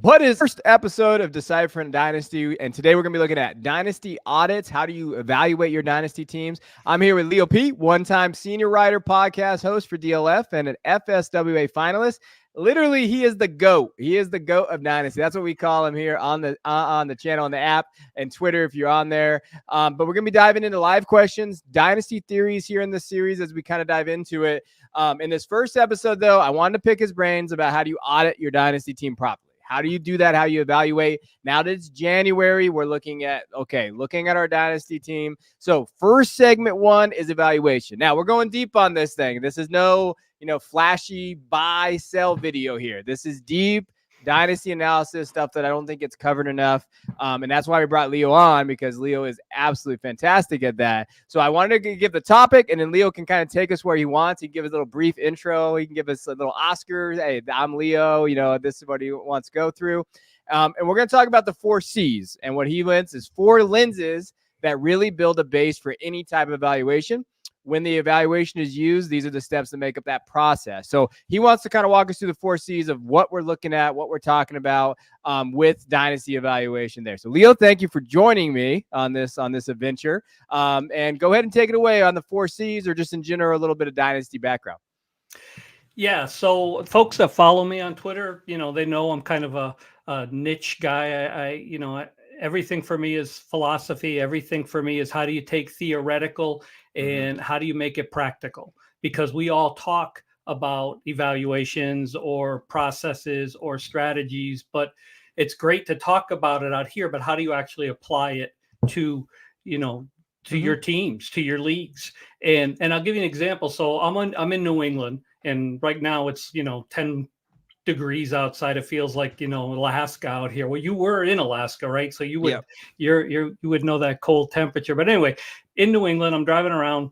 What is the first episode of Deciphering Dynasty? And today we're going to be looking at Dynasty audits. How do you evaluate your Dynasty teams? I'm here with Leo P, one-time senior writer, podcast host for DLF, and an FSWA finalist. Literally, he is the GOAT. He is the GOAT of Dynasty. That's what we call him here on the channel, on the app, and Twitter if you're on there. But we're going to be diving into live questions, Dynasty theories here in this series as we kind of dive into it. In this first episode, though, I wanted to pick his brains about how do you audit your Dynasty team properly. How do you do that? How you evaluate? Now that it's January, we're looking at our Dynasty team. So first segment one is evaluation. Now we're going deep on this thing. This is no, flashy buy, sell video here. This is deep Dynasty analysis stuff that I don't think gets covered enough. And that's why we brought Leo on, because Leo is absolutely fantastic at that. So I wanted to give the topic, and then Leo can kind of take us where he wants. He can give us a little brief intro. He can give us a little Oscar. Hey, I'm Leo. This is what he wants to go through. And we're going to talk about the 4 C's. And what he wants is 4 lenses that really build a base for any type of evaluation. When the evaluation is used, these are the steps that make up that process. So he wants to kind of walk us through the 4 C's of what we're looking at, what we're talking about with Dynasty evaluation there. So Leo, thank you for joining me on this adventure. And go ahead and take it away on the 4 C's, or just in general, a little bit of Dynasty background. Yeah. So folks that follow me on Twitter, they know I'm kind of a niche guy. Everything for me is philosophy. Everything for me is how do you take theoretical and how do you make it practical? Because we all talk about evaluations or processes or strategies, but it's great to talk about it out here, but how do you actually apply it to, your teams, to your leagues? And I'll give you an example. So I'm in New England, and right now it's, 10 degrees outside. It feels like, Alaska out here. Well, you were in Alaska, right? So you would, you would know that cold temperature. But anyway, in New England, I'm driving around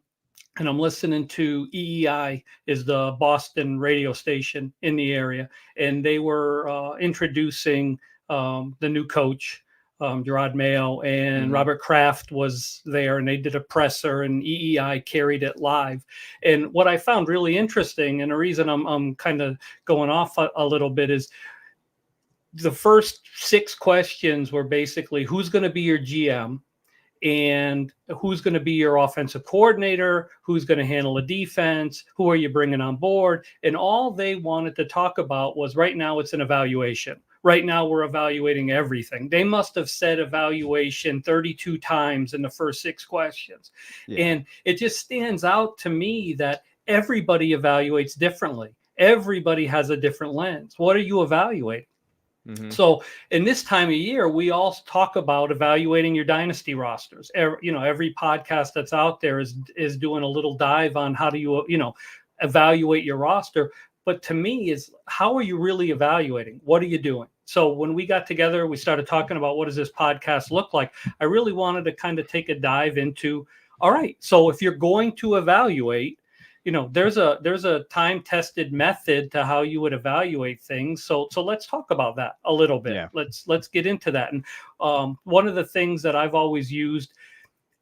and I'm listening to EEI, is the Boston radio station in the area. And they were introducing the new coach, Gerard Mayo, and Robert Kraft was there, and they did a presser, and EEI carried it live. And what I found really interesting, and the reason I'm kind of going off a little bit, is the first 6 questions were basically who's going to be your GM, and who's going to be your offensive coordinator, who's going to handle the defense, who are you bringing on board? And all they wanted to talk about was, right now it's an evaluation. Right now we're evaluating everything. They must have said evaluation 32 times in the first 6 questions. Yeah. And it just stands out to me that everybody evaluates differently. Everybody has a different lens. What are you evaluating? So in this time of year, we all talk about evaluating your dynasty rosters. Every podcast that's out there is doing a little dive on how do you, evaluate your roster. But to me, is how are you really evaluating? What are you doing? So when we got together, we started talking about what does this podcast look like? I really wanted to kind of take a dive into, all right, so if you're going to evaluate, there's a time-tested method to how you would evaluate things. So let's talk about that a little bit. Yeah. Let's get into that. And one of the things that I've always used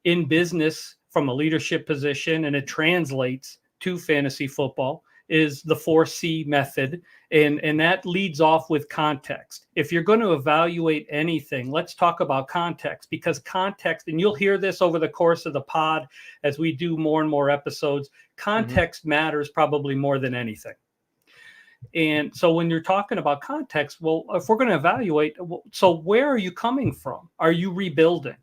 in business from a leadership position, and it translates to fantasy football, is the 4C method. And that leads off with context. If you're going to evaluate anything, let's talk about context, because context, and you'll hear this over the course of the pod as we do more and more episodes, context matters probably more than anything. And so when you're talking about context, well, if we're going to evaluate, so where are you coming from? Are you rebuilding?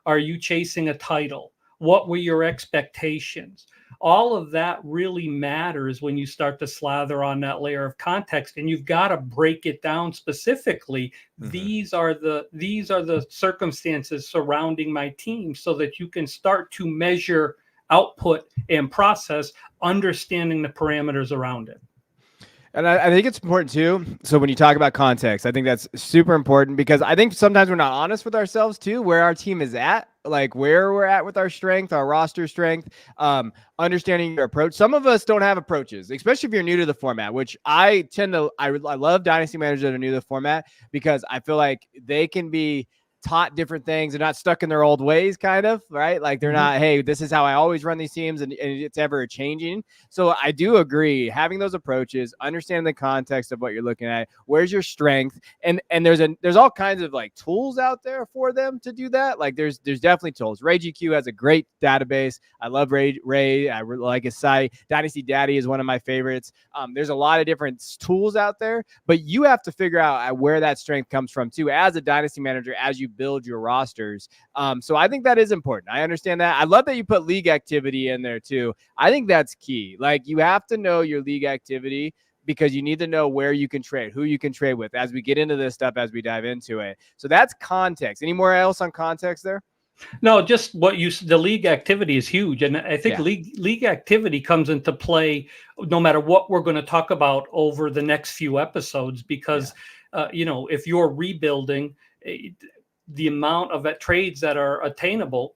Are you chasing a title? What were your expectations? All of that really matters when you start to slather on that layer of context, and you've got to break it down specifically. These are the circumstances surrounding my team, so that you can start to measure output and process, understanding the parameters around it. And I think it's important too. So when you talk about context, I think that's super important, because I think sometimes we're not honest with ourselves too, where our team is at, like where we're at with our strength, our roster strength, understanding your approach. Some of us don't have approaches, especially if you're new to the format, which I love Dynasty managers that are new to the format, because I feel like they can be taught different things. They're not stuck in their old ways, kind of, right? Like they're not, hey, this is how I always run these teams, and it's ever changing. So I do agree, having those approaches, understanding the context of what you're looking at, where's your strength, and there's all kinds of like tools out there for them to do that. Like there's definitely tools. RayGQ has a great database. I love Ray. I like his site. Dynasty Daddy is one of my favorites. There's a lot of different tools out there, but you have to figure out where that strength comes from too, as a dynasty manager, as you build your rosters. So I think that is important. I understand that. I love that you put league activity in there too. I think that's key. Like you have to know your league activity, because you need to know where you can trade, who you can trade with, as we get into this stuff, as we dive into it. So that's context. Any more else on context there? No, just the league activity is huge. And I think league activity comes into play no matter what we're going to talk about over the next few episodes, because, if you're rebuilding, the amount of trades that are attainable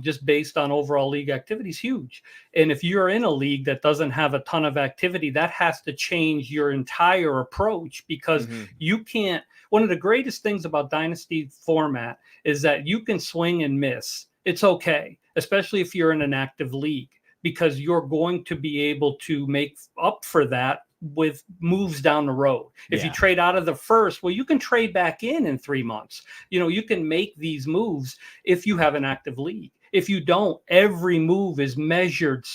just based on overall league activity is huge. And if you're in a league that doesn't have a ton of activity, that has to change your entire approach, because you can't. One of the greatest things about Dynasty format is that you can swing and miss. It's okay, especially if you're in an active league, because you're going to be able to make up for that with moves down the road. If you trade out of the first, well, you can trade back in 3 months. You can make these moves if you have an active league. If you don't, every move is measured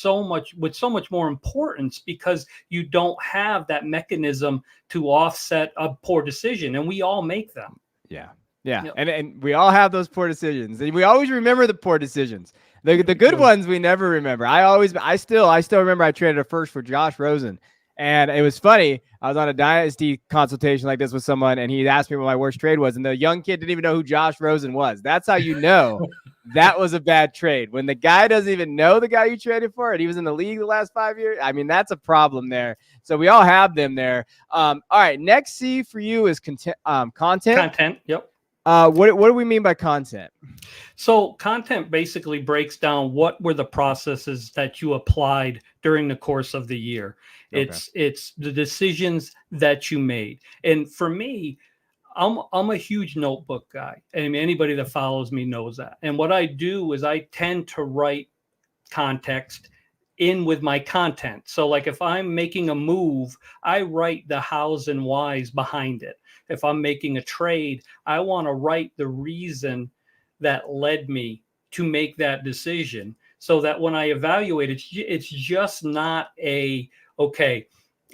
with so much more importance, because you don't have that mechanism to offset a poor decision. And we all make them. Yeah. Yep. And we all have those poor decisions. And we always remember the poor decisions. The good ones we never remember. I still remember I traded a first for Josh Rosen. And it was funny. I was on a Dynasty consultation like this with someone, and he asked me what my worst trade was. And the young kid didn't even know who Josh Rosen was. That's how you know that was a bad trade. When the guy doesn't even know the guy you traded for, and he was in the league the last 5 years. I mean, that's a problem there. So we all have them there. All right. Next C for you is content. Content. Yep. What do we mean by content? So content basically breaks down what were the processes that you applied during the course of the year. Okay. It's the decisions that you made. And for me, I'm a huge notebook guy. And anybody that follows me knows that. And what I do is I tend to write context in with my content. So like if I'm making a move, I write the hows and whys behind it. If I'm making a trade, I want to write the reason that led me to make that decision, so that when I evaluate it, it's just not okay,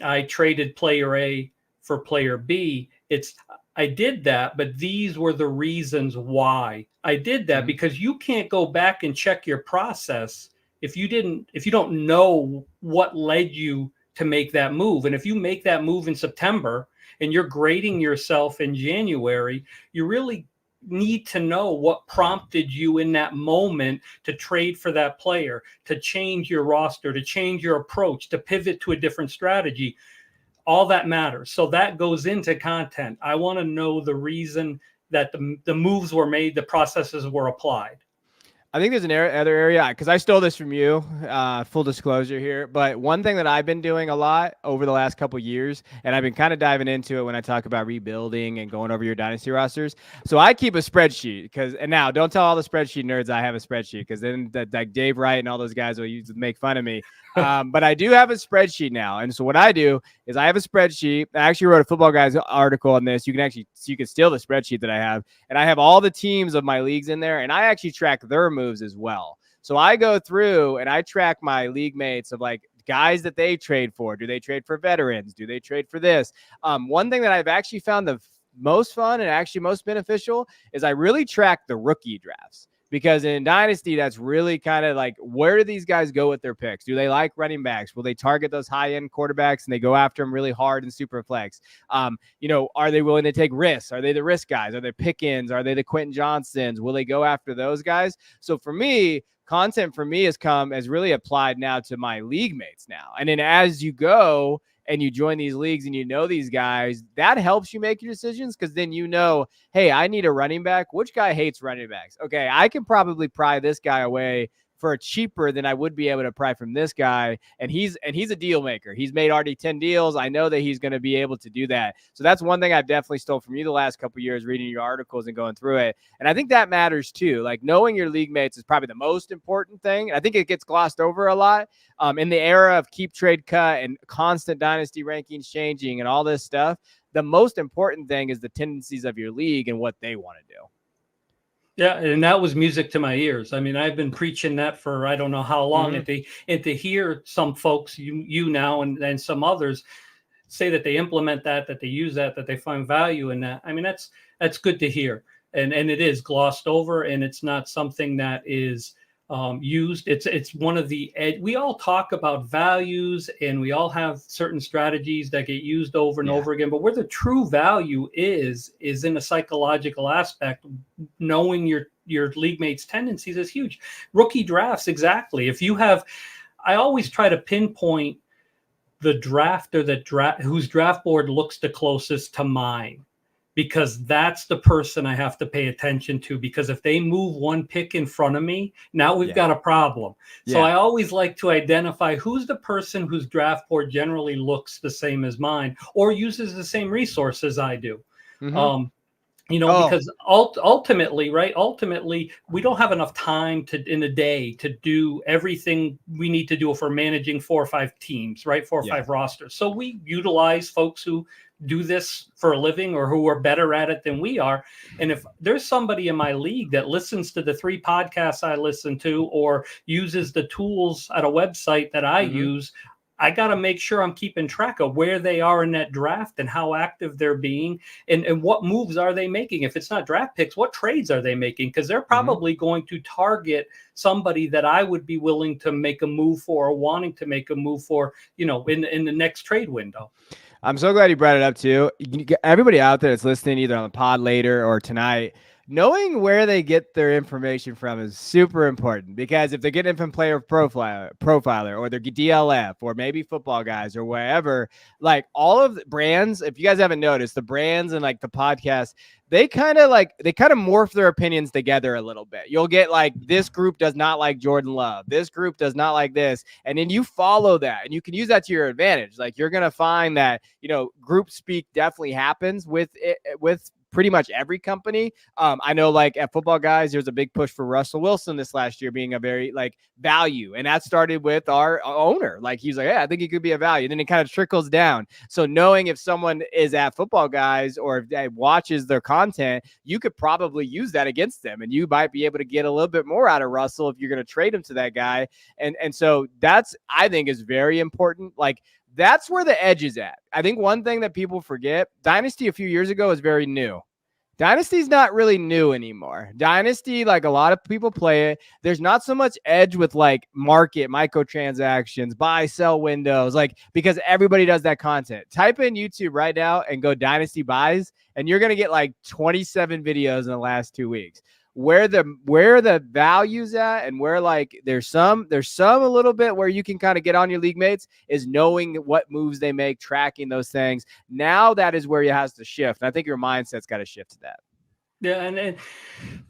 I traded player A for player B. It's I did that, but these were the reasons why I did that, because you can't go back and check your process if you don't know what led you to make that move. And if you make that move in September and you're grading yourself in January, you really need to know what prompted you in that moment to trade for that player, to change your roster, to change your approach, to pivot to a different strategy. All that matters. So that goes into content. I want to know the reason that the moves were made, the processes were applied. I think there's other area, because I stole this from you, full disclosure here. But one thing that I've been doing a lot over the last couple of years, and I've been kind of diving into it when I talk about rebuilding and going over your dynasty rosters. So I keep a spreadsheet, and now don't tell all the spreadsheet nerds I have a spreadsheet, because then like Dave Wright and all those guys will make fun of me. But I do have a spreadsheet now. And so what I do is I have a spreadsheet. I actually wrote a Football Guys article on this. You can steal the spreadsheet that I have, and I have all the teams of my leagues in there, and I actually track their moves as well. So I go through and I track my league mates of like guys that they trade for. Do they trade for veterans? Do they trade for this? One thing that I've actually found the most fun and actually most beneficial is I really track the rookie drafts. Because in Dynasty, that's really kind of like, where do these guys go with their picks? Do they like running backs? Will they target those high-end quarterbacks and they go after them really hard in super flex? Are they willing to take risks? Are they the risk guys? Are they Pickens? Are they the Quentin Johnsons? Will they go after those guys? So for me, content for me has really applied now to my league mates now. And then as you go and you join these leagues and you know these guys, that helps you make your decisions, because then you know, hey, I need a running back. Which guy hates running backs? Okay, I can probably pry this guy away for cheaper than I would be able to pry from this guy. And he's a deal maker. He's made already 10 deals. I know that he's going to be able to do that. So that's one thing I've definitely stole from you the last couple of years, reading your articles and going through it. And I think that matters too. Like knowing your league mates is probably the most important thing. I think it gets glossed over a lot in the era of keep, trade, cut and constant dynasty rankings changing and all this stuff. The most important thing is the tendencies of your league and what they want to do. Yeah, and that was music to my ears. I mean, I've been preaching that for I don't know how long, and to hear some folks, you now and some others say that they implement that they use that they find value in that. I mean, that's good to hear, and it is glossed over, and it's not something that is used. It's one of the we all talk about values, and we all have certain strategies that get used over and over again. But where the true value is in a psychological aspect. Knowing your league mates' tendencies is huge. Rookie drafts, exactly. If you have, I always try to pinpoint the drafter whose draft board looks the closest to mine, because that's the person I have to pay attention to, because if they move one pick in front of me, now we've got a problem. So I always like to identify who's the person whose draft board generally looks the same as mine or uses the same resources I do. Because ultimately, we don't have enough time in a day to do everything we need to do if we're managing 4 or 5 teams, right? 4 or 5 rosters. So we utilize folks who do this for a living or who are better at it than we are. And if there's somebody in my league that listens to the 3 podcasts I listen to or uses the tools at a website that I use, I got to make sure I'm keeping track of where they are in that draft and how active they're being and what moves are they making. If it's not draft picks, what trades are they making? Because they're probably going to target somebody that I would be willing to make a move for or wanting to make a move for, in the next trade window. I'm so glad you brought it up too. Everybody out there that's listening either on the pod later or tonight, knowing where they get their information from is super important, because if they're getting it from Player Profiler or their DLF or maybe Football Guys or wherever, like all of the brands, if you guys haven't noticed, the brands and like the podcast, they kind of morph their opinions together a little bit. You'll get like, this group does not like Jordan Love. This group does not like this. And then you follow that and you can use that to your advantage. Like you're going to find that, group speak definitely happens with pretty much every company. I know like at Football Guys, there's a big push for Russell Wilson this last year being a very like value. And that started with our owner. Like he's like, I think he could be a value. And then it kind of trickles down. So knowing if someone is at Football Guys or if they watches their content, you could probably use that against them. And you might be able to get a little bit more out of Russell if you're going to trade him to that guy. And so that's, I think, is very important. Like, that's where the edge is at. I think one thing that people forget, Dynasty a few years ago was very new. Dynasty's not really new anymore. Dynasty, like a lot of people play it. There's not so much edge with like market, microtransactions, buy, sell windows, like because everybody does that content. Type in YouTube right now and go Dynasty buys, and you're going to get like 27 videos in the last 2 weeks. Where the value's at and where like there's some a little bit where you can kind of get on your league mates is knowing what moves they make, tracking those things. Now that is where it has to shift. And I think your mindset's got to shift to that. Yeah, and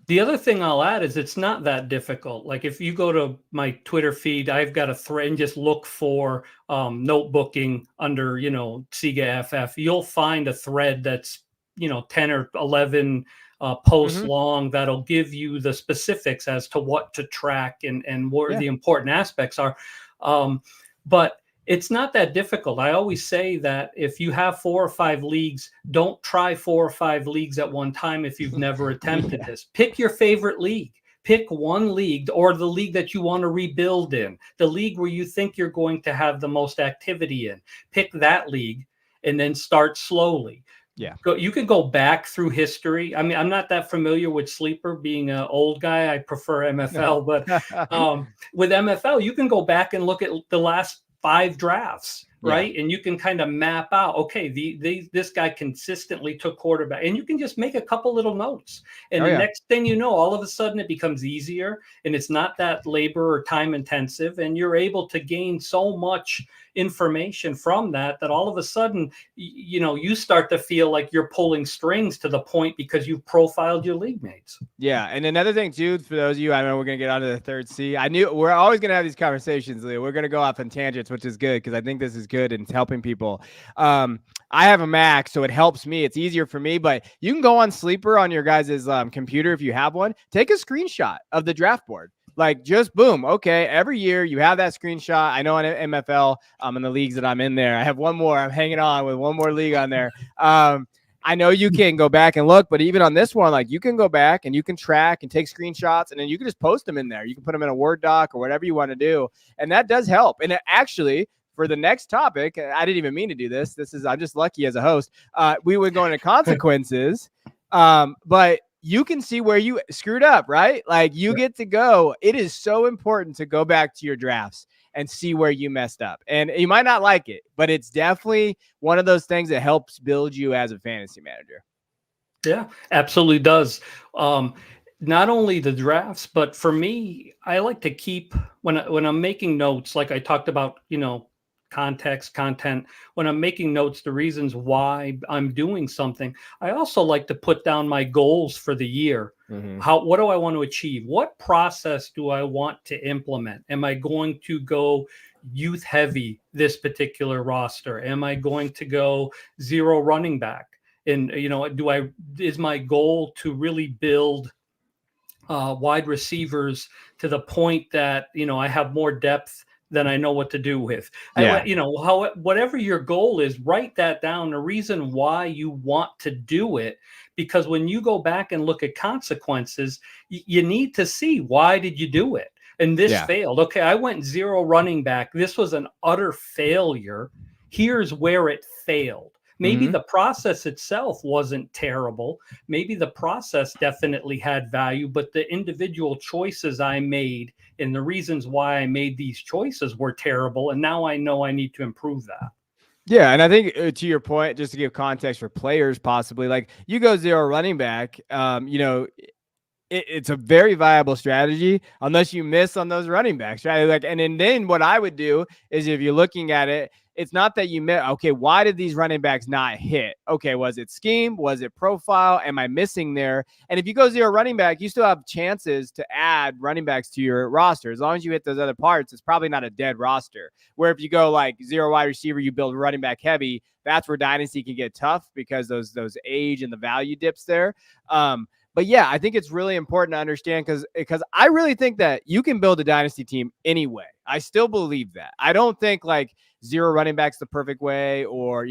the other thing I'll add is it's not that difficult. Like if you go to my Twitter feed, I've got a thread and just look for notebooking under, SIGA FF. You'll find a thread that's, 10 or 11 posts long that'll give you the specifics as to what to track and what the important aspects are. But it's not that difficult. I always say that if you have 4 or 5 leagues, don't try 4 or 5 leagues at one time if you've never attempted this. Pick your favorite league. Pick one league or the league that you want to rebuild in, the league where you think you're going to have the most activity in. Pick that league and then start slowly. Yeah. You can go back through history. I mean, I'm not that familiar with Sleeper being an old guy. I prefer MFL, but with MFL, you can go back and look at the last 5 drafts right? And you can kind of map out, okay, this guy consistently took quarterback, and you can just make a couple little notes. And the next thing you know, all of a sudden it becomes easier, and it's not that labor or time intensive, and you're able to gain so much information from that all of a sudden, you know, you start to feel like you're pulling strings to the point because you've profiled your league mates. Yeah. And another thing too, for those of you, I know we're going to get onto the third C. I knew we're always going to have these conversations, Leo. We're going to go off on tangents, which is good because I think this is good and it's helping people. I have a Mac, so it helps me. It's easier for me, but you can go on Sleeper on your guys' computer if you have one. Take a screenshot of the draft board. Like, just boom. Okay. Every year you have that screenshot. I know on MFL, in the leagues that I'm in there, I have one more. I'm hanging on with one more league on there. I know you can go back and look, but even on this one, like, you can go back and you can track and take screenshots, and then you can just post them in there. You can put them in a Word doc or whatever you want to do. And that does help. And actually, for the next topic, I didn't even mean to do this. I'm just lucky as a host. We would go into consequences, but you can see where you screwed up, right? Like, you get to go. It is so important to go back to your drafts and see where you messed up. And you might not like it, but it's definitely one of those things that helps build you as a fantasy manager. Yeah, absolutely does. Not only the drafts, but for me, I like to keep, when I'm making notes, like I talked about, you know, context, content, when I'm making notes, the reasons why I'm doing something, I also like to put down my goals for the year. What do I want to achieve? What process do I want to implement? Am I going to go youth heavy this particular roster? Am I going to go zero running back? And, you know, is my goal to really build wide receivers to the point that, you know, I have more depth than I know what to do with? You know, whatever your goal is, write that down, the reason why you want to do it. Because when you go back and look at consequences, you need to see, why did you do it? And this failed. Okay, I went zero running back. This was an utter failure. Here's where it failed. Maybe the process itself wasn't terrible. Maybe the process definitely had value, but the individual choices I made and the reasons why I made these choices were terrible. And now I know I need to improve that. Yeah, and I think to your point, just to give context for players, possibly, like, you go zero running back, you know, it's a very viable strategy unless you miss on those running backs, right? Like, and then what I would do is, if you're looking at it, it's not that you met. Okay, why did these running backs not hit? Okay, was it scheme? Was it profile? Am I missing there? And if you go zero running back, you still have chances to add running backs to your roster. As long as you hit those other parts, it's probably not a dead roster. Where if you go like zero wide receiver, you build running back heavy, that's where Dynasty can get tough because those age and the value dips there. But yeah, I think it's really important to understand because I really think that you can build a Dynasty team anyway. I still believe that. I don't think like zero running backs the perfect way, or,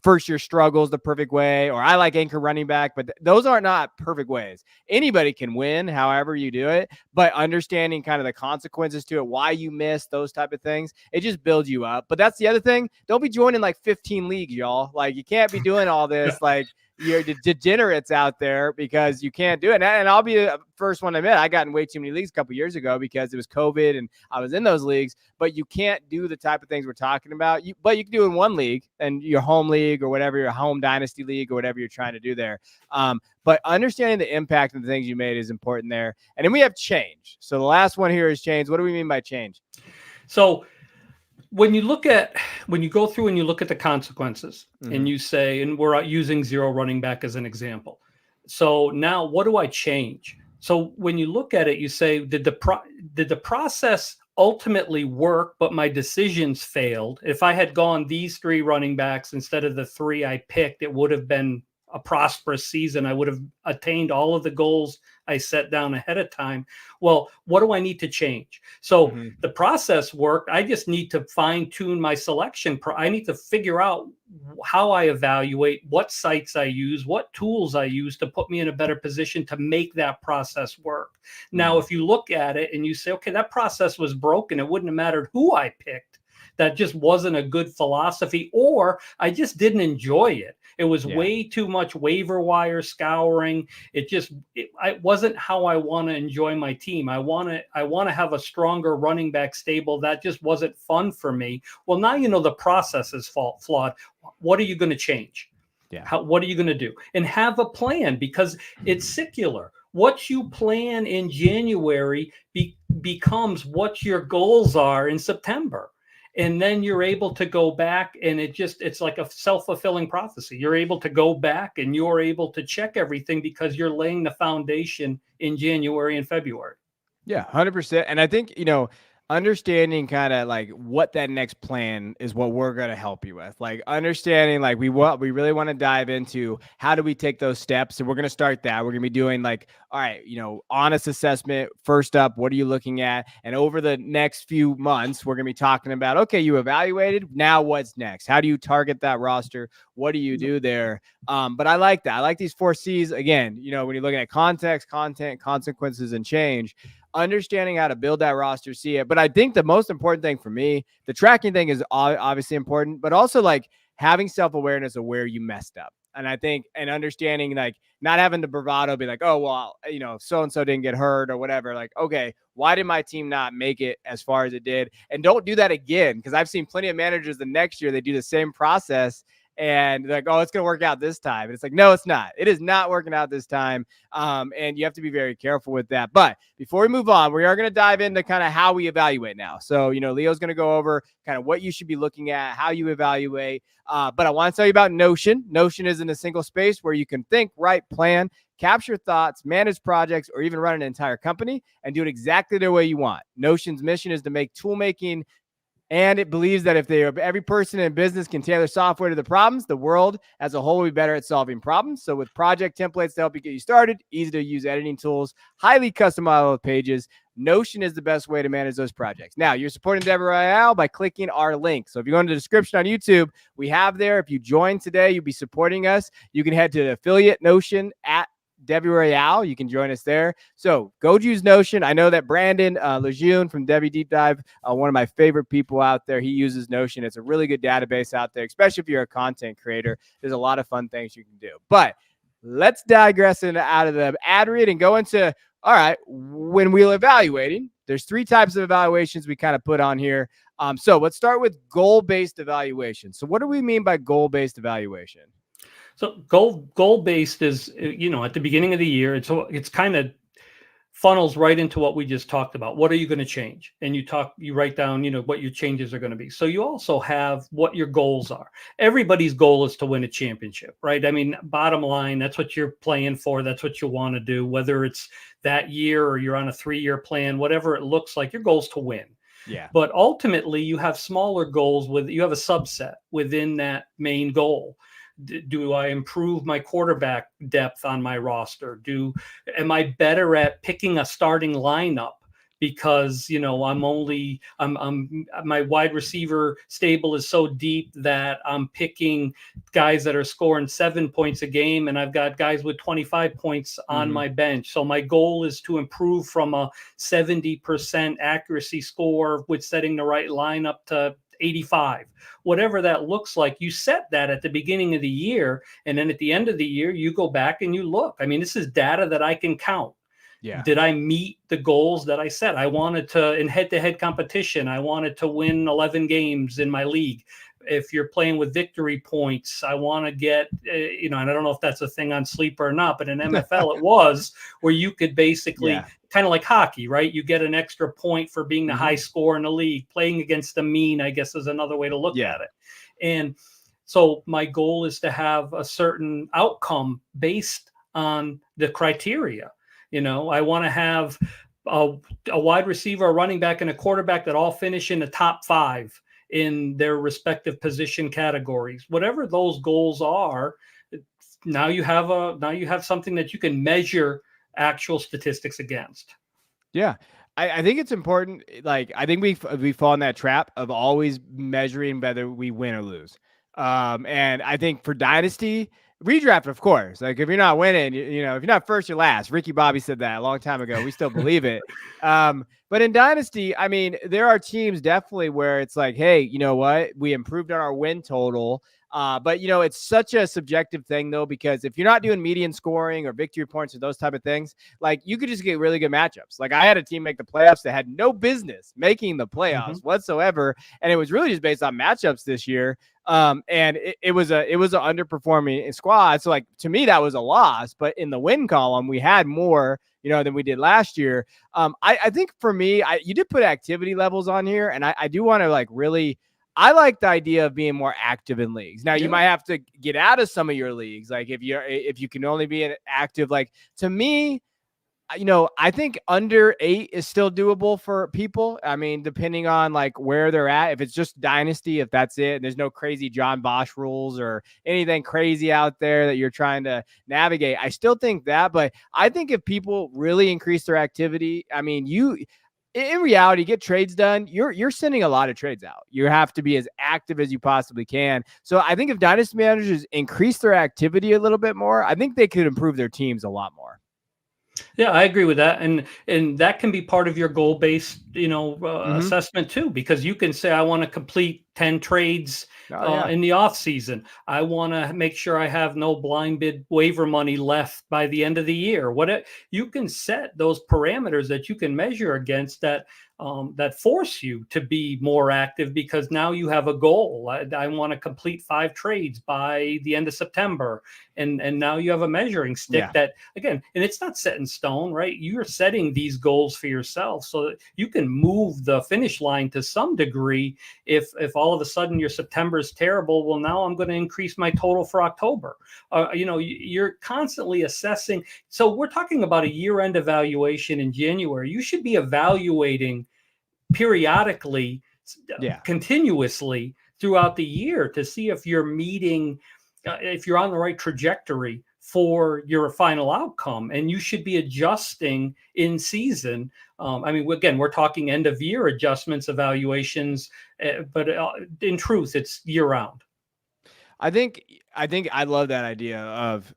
first year struggles the perfect way, or I like anchor running back, but those are not perfect ways. Anybody can win however you do it, but understanding kind of the consequences to it, why you miss those type of things, it just builds you up. But that's the other thing. Don't be joining like 15 leagues, y'all. Like, you can't be doing all this. Like, you're degenerates out there because you can't do it. And I'll be the first one to admit, I got in way too many leagues a couple years ago because it was COVID and I was in those leagues. But you can't do the type of things we're talking about. But you can do in one league, and your home league or whatever, your home Dynasty league or whatever you're trying to do there. But understanding the impact of the things you made is important there. And then we have change. So the last one here is change. What do we mean by change? So when you go through and you look at the consequences, and you say, and we're using zero running back as an example. So now what do I change? So when you look at it, you say, did the process ultimately work, but my decisions failed? If I had gone these three running backs instead of the three I picked, it would have been a prosperous season. I would have attained all of the goals I set down ahead of time. Well, what do I need to change? So the process worked. I just need to fine tune my selection. I need to figure out how I evaluate, what sites I use, what tools I use to put me in a better position to make that process work. Now, if you look at it and you say, okay, that process was broken, it wouldn't have mattered who I picked. That just wasn't a good philosophy, or I just didn't enjoy it. It was way too much waiver wire scouring. It wasn't how I want to enjoy my team. I want to have a stronger running back stable. That just wasn't fun for me. Well, now you know the process is flawed. What are you going to change? Yeah. What are you going to do? And have a plan, because it's secular. What you plan in January becomes what your goals are in September. And then you're able to go back, and it's like a self-fulfilling prophecy. You're able to go back and you're able to check everything because you're laying the foundation in January and February. Yeah, 100%. And I think, understanding kind of like what that next plan is, what we're going to help you with, like understanding like we really want to dive into how do we take those steps. And we're going to start that. We're going to be doing like, all right, honest assessment. First up, what are you looking at? And over the next few months, we're going to be talking about, okay, you evaluated. Now what's next? How do you target that roster? What do you do there? But I like that. I like these 4 C's. Again, when you're looking at context, content, consequences, and change, understanding how to build that roster, see it. But I think the most important thing for me, the tracking thing is obviously important, but also like having self-awareness of where you messed up. And I think, and understanding, like not having the bravado be like, oh, well, so-and-so didn't get hurt or whatever. Like, okay, why did my team not make it as far as it did? And don't do that again. Cause I've seen plenty of managers the next year, they do the same process and they're like, oh, it's going to work out this time. And it's like, no, it's not. It is not working out this time. And you have to be very careful with that. But before we move on, we are going to dive into kind of how we evaluate now. So, Leo's going to go over kind of what you should be looking at, how you evaluate. But I want to tell you about Notion. Notion is in a single space where you can think, write, plan, capture thoughts, manage projects, or even run an entire company and do it exactly the way you want. Notion's mission is to make tool making, and it believes that if every person in business can tailor software to the problems, the world as a whole will be better at solving problems. So with project templates to help you get you started, easy to use editing tools, highly customizable pages, Notion is the best way to manage those projects. Now, you're supporting Devy Royale by clicking our link. So if you go into the description on YouTube, we have there. If you join today, you'll be supporting us. You can head to the affiliate Notion at Devy Royale. You can join us there. So go use Notion. I know that Brandon Lejeune from Devy Deep Dive, one of my favorite people out there, he uses Notion. It's a really good database out there, especially if you're a content creator. There's a lot of fun things you can do. But let's digress out of the ad read and go into, all right, when we're evaluating, there's 3 types of evaluations we kind of put on here. So let's start with goal-based evaluation. So what do we mean by goal-based evaluation? So goal-based is, at the beginning of the year, it's kind of funnels right into what we just talked about. What are you going to change? And you write down, what your changes are going to be. So you also have what your goals are. Everybody's goal is to win a championship, right? I mean, bottom line, that's what you're playing for. That's what you want to do, whether it's that year or you're on a 3-year plan, whatever it looks like, your goal is to win. Yeah. But ultimately you have smaller goals you have a subset within that main goal. Do I improve my quarterback depth on my roster? Am I better at picking a starting lineup because, my wide receiver stable is so deep that I'm picking guys that are scoring 7 points a game and I've got guys with 25 points on my bench. So my goal is to improve from a 70% accuracy score with setting the right lineup to 85, whatever that looks like. You set that at the beginning of the year, and then at the end of the year you go back and you look. I mean, this is data that I can count. Yeah. Did I meet the goals that I set? I wanted to, in head-to-head competition, I wanted to win 11 games in my league. If you're playing with victory points, I want to get, and I don't know if that's a thing on Sleeper or not, but in NFL it was, where you could basically kind of like hockey, right? You get an extra point for being the high score in the league. Playing against the mean, I guess, is another way to look at it. And so my goal is to have a certain outcome based on the criteria. I want to have a wide receiver, a running back, and a quarterback that all finish in the top 5 in their respective position categories. Whatever those goals are, now you have something that you can measure actual statistics against. Yeah. I think it's important. Like, I think we fall in that trap of always measuring whether we win or lose. And I think for Dynasty, redraft, of course, like if you're not winning, if you're not first, you're last. Ricky Bobby said that a long time ago. We still believe it. But in Dynasty, I mean, there are teams definitely where it's like, hey, you know what? We improved on our win total. But it's such a subjective thing though, because if you're not doing median scoring or victory points or those type of things, like you could just get really good matchups. Like I had a team make the playoffs that had no business making the playoffs whatsoever, and it was really just based on matchups this year. And it was an underperforming squad. So like to me, that was a loss. But in the win column, we had more, than we did last year. I think for me, you did put activity levels on here, and I do want to like really. I like the idea of being more active in leagues. Now you might have to get out of some of your leagues. Like if you can only be an active, like to me, I think under 8 is still doable for people. I mean, depending on like where they're at, if it's just Dynasty, if that's it, and there's no crazy John Bosch rules or anything crazy out there that you're trying to navigate, I still think that. But I think if people really increase their activity, I mean, in reality, get trades done, you're sending a lot of trades out. You have to be as active as you possibly can. So I think if dynasty managers increase their activity a little bit more, I think they could improve their teams a lot more. Yeah, I agree with that, and that can be part of your goal-based, assessment too, because you can say, I want to complete 10 trades in the off season. I want to make sure I have no blind bid waiver money left by the end of the year. You can set those parameters that you can measure against that force you to be more active, because now you have a goal. I want to complete 5 trades by the end of September. And now you have a measuring stick that, again, and it's not set in stone, right? You're setting these goals for yourself so that you can move the finish line to some degree. If all of a sudden your September is terrible, well, now I'm going to increase my total for October. You're constantly assessing. So we're talking about a year-end evaluation in January. You should be evaluating periodically, continuously throughout the year to see if you're meeting, if you're on the right trajectory for your final outcome, and you should be adjusting in season. Again, we're talking end of year adjustments, evaluations, but in truth, it's year round. I think I love that idea of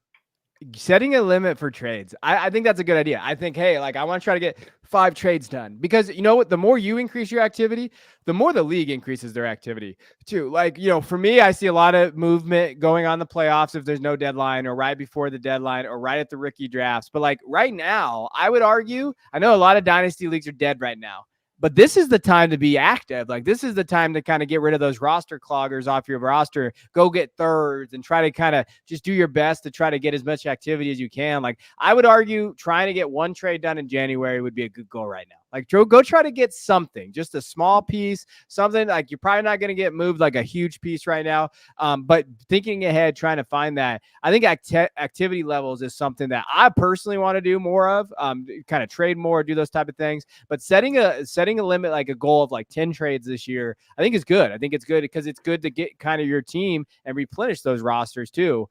setting a limit for trades. I think that's a good idea. I think, hey, like I want to try to get 5 trades done, because you know what? The more you increase your activity, the more the league increases their activity too. Like, for me, I see a lot of movement going on the playoffs if there's no deadline, or right before the deadline, or right at the rookie drafts. But like right now, I would argue, I know a lot of dynasty leagues are dead right now, but this is the time to be active. Like this is the time to kind of get rid of those roster cloggers off your roster, go get thirds, and try to kind of just do your best to try to get as much activity as you can. Like I would argue trying to get 1 trade done in January would be a good goal right now. Like go try to get something, just a small piece, something like you're probably not going to get moved like a huge piece right now. But thinking ahead, trying to find that, I think activity levels is something that I personally want to do more of, kind of trade more, do those type of things. But setting a limit, like a goal of like 10 trades this year, I think is good. I think it's good because it's good to get kind of your team and replenish those rosters too.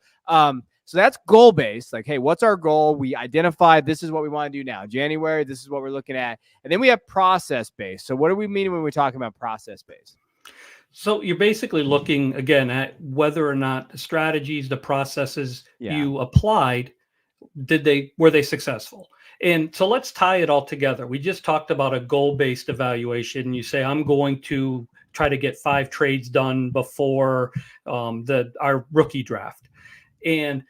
So that's goal-based. Like, hey, what's our goal? We identified this is what we want to do now. January, this is what we're looking at. And then we have process-based. So what do we mean when we're talking about process-based? So you're basically looking, again, at whether or not the strategies, the processes you applied, were they successful? And so let's tie it all together. We just talked about a goal-based evaluation. You say, I'm going to try to get 5 trades done before our rookie draft. And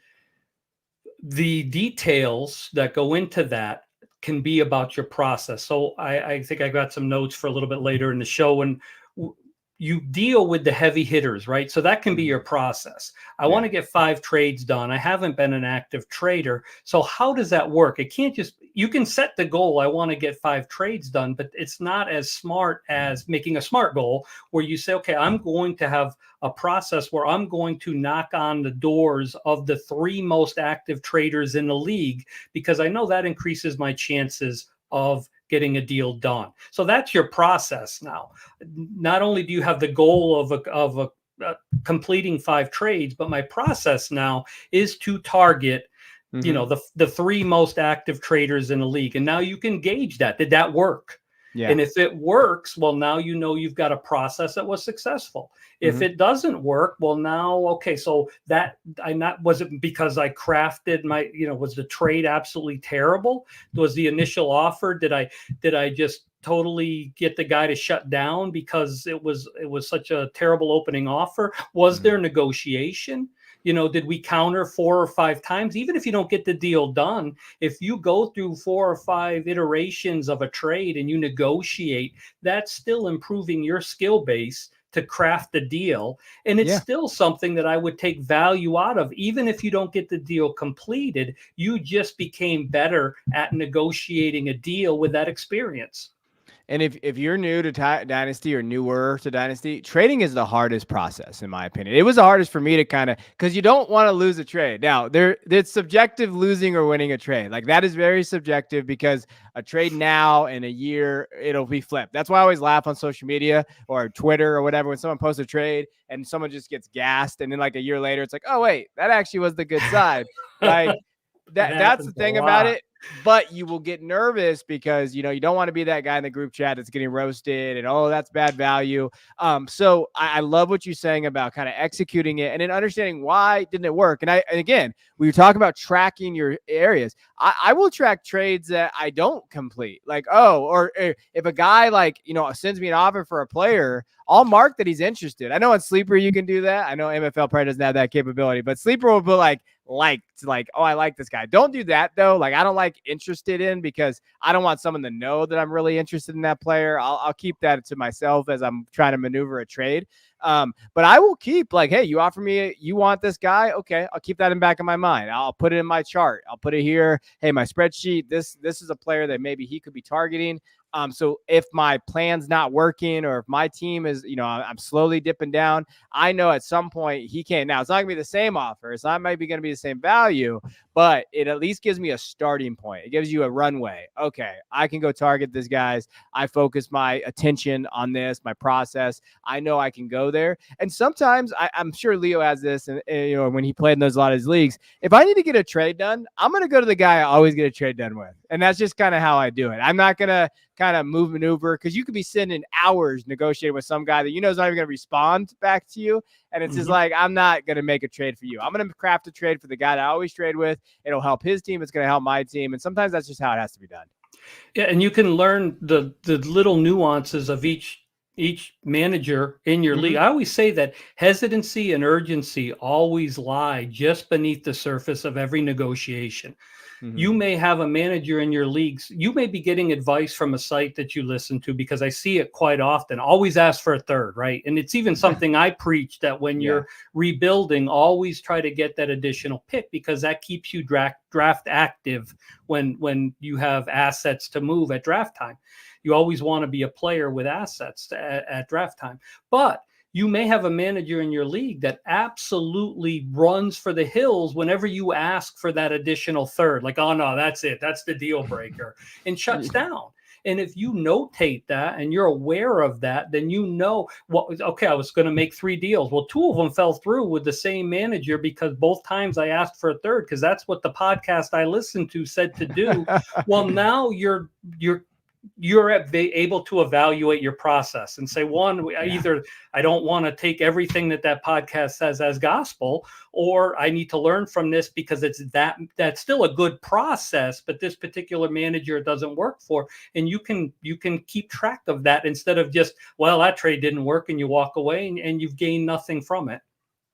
the details that go into that can be about your process. So I think I got some notes for a little bit later in the show, and you deal with the heavy hitters, right? So that can be your process. I want to get 5 trades done. I haven't been an active trader. So how does that work? It can't just, you can set the goal, I want to get 5 trades done, but it's not as smart as making a SMART goal where you say, okay, I'm going to have a process where I'm going to knock on the doors of the 3 most active traders in the league, because I know that increases my chances of getting a deal done. So that's your process now. Not only do you have the goal of completing 5 trades, but my process now is to target, the 3 most active traders in the league. And now you can gauge that. Did that work? Yeah. And if it works, well, now you've got a process that was successful. If it doesn't work, well, now, okay, so was it because I crafted was the trade absolutely terrible? Was the initial offer, did I just totally get the guy to shut down because it was such a terrible opening offer? Was there negotiation? Did we counter 4 or 5 times? Even if you don't get the deal done, if you go through 4 or 5 iterations of a trade and you negotiate, that's still improving your skill base to craft a deal. And it's still something that I would take value out of. Even if you don't get the deal completed, you just became better at negotiating a deal with that experience. And if you're new to Dynasty or newer to Dynasty, trading is the hardest process, in my opinion. It was the hardest for me to kind of, because you don't want to lose a trade. Now, it's subjective losing or winning a trade. Like, that is very subjective, because a trade now in a year, it'll be flipped. That's why I always laugh on social media or Twitter or whatever when someone posts a trade and someone just gets gassed. And then like a year later, it's like, oh, wait, that actually was the good side. Like, that's the thing about it. But you will get nervous because, you don't want to be that guy in the group chat that's getting roasted and, oh, that's bad value. So I love what you're saying about kind of executing it and then understanding why didn't it work. And again, we were talking about tracking your areas. I will track trades that I don't complete. Like, or if a guy sends me an offer for a player, I'll mark that he's interested. I know on Sleeper you can do that. I know MFL probably doesn't have that capability, but Sleeper will put like, oh, I like this guy. Don't do that though. Like, I don't like interested in, because I don't want someone to know that I'm really interested in that player. I'll keep that to myself as I'm trying to maneuver a trade. But I will keep like, hey, you offer me, you want this guy? Okay. I'll keep that in the back of my mind. I'll put it in my chart. I'll put it here. Hey, my spreadsheet, this is a player that maybe he could be targeting. So if my plan's not working, or if my team is, I'm slowly dipping down, I know at some point he can't. Now, it's not gonna be the same offer. It's not maybe going to be the same value, but it at least gives me a starting point. It gives you a runway. Okay, I can go target this guys. I focus my attention on this, my process. I know I can go there. And sometimes I'm sure Leo has this, and when he played in a lot of his leagues, if I need to get a trade done, I'm going to go to the guy I always get a trade done with. And that's just kind of how I do it. I'm not going to kind of maneuver, because you could be sitting hours negotiating with some guy that is not even going to respond back to you. And it's just like, I'm not going to make a trade for you. I'm going to craft a trade for the guy that I always trade with. It'll help his team. It's going to help my team. And sometimes that's just how it has to be done. Yeah. And you can learn the little nuances of each manager in your league. I always say that hesitancy and urgency always lie just beneath the surface of every negotiation. You may have a manager in your leagues. You may be getting advice from a site that you listen to, because I see it quite often. Always ask for a third, right? And it's even something I preach, that when you're rebuilding, always try to get that additional pick, because that keeps you draft active when you have assets to move at draft time. You always want to be a player with assets at draft time. But you may have a manager in your league that absolutely runs for the hills whenever you ask for that additional third. Like, oh no, that's it. That's the deal breaker, and shuts down. And if you notate that and you're aware of that, then okay, I was going to make 3 deals. Well, 2 of them fell through with the same manager, because both times I asked for a third, because that's what the podcast I listened to said to do. Well, now you're able to evaluate your process and say, either I don't want to take everything that podcast says as gospel, or I need to learn from this, because that's still a good process, but this particular manager doesn't work for. And you can keep track of that, instead of just, well, that trade didn't work, and you walk away and you've gained nothing from it.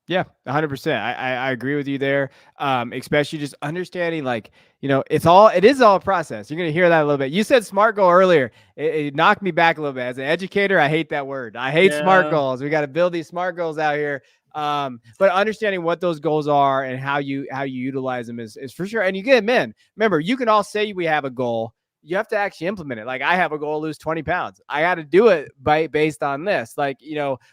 Yeah, 100%. I agree with you there. Especially just understanding, it is all a process. You're going to hear that a little bit. You said SMART goal earlier. It knocked me back a little bit. As an educator, I hate that word. I hate SMART goals. We got to build these SMART goals out here. But understanding what those goals are and how you utilize them is for sure. And remember, you can all say we have a goal. You have to actually implement it. Like, I have a goal to lose 20 pounds. I got to do it based on this. I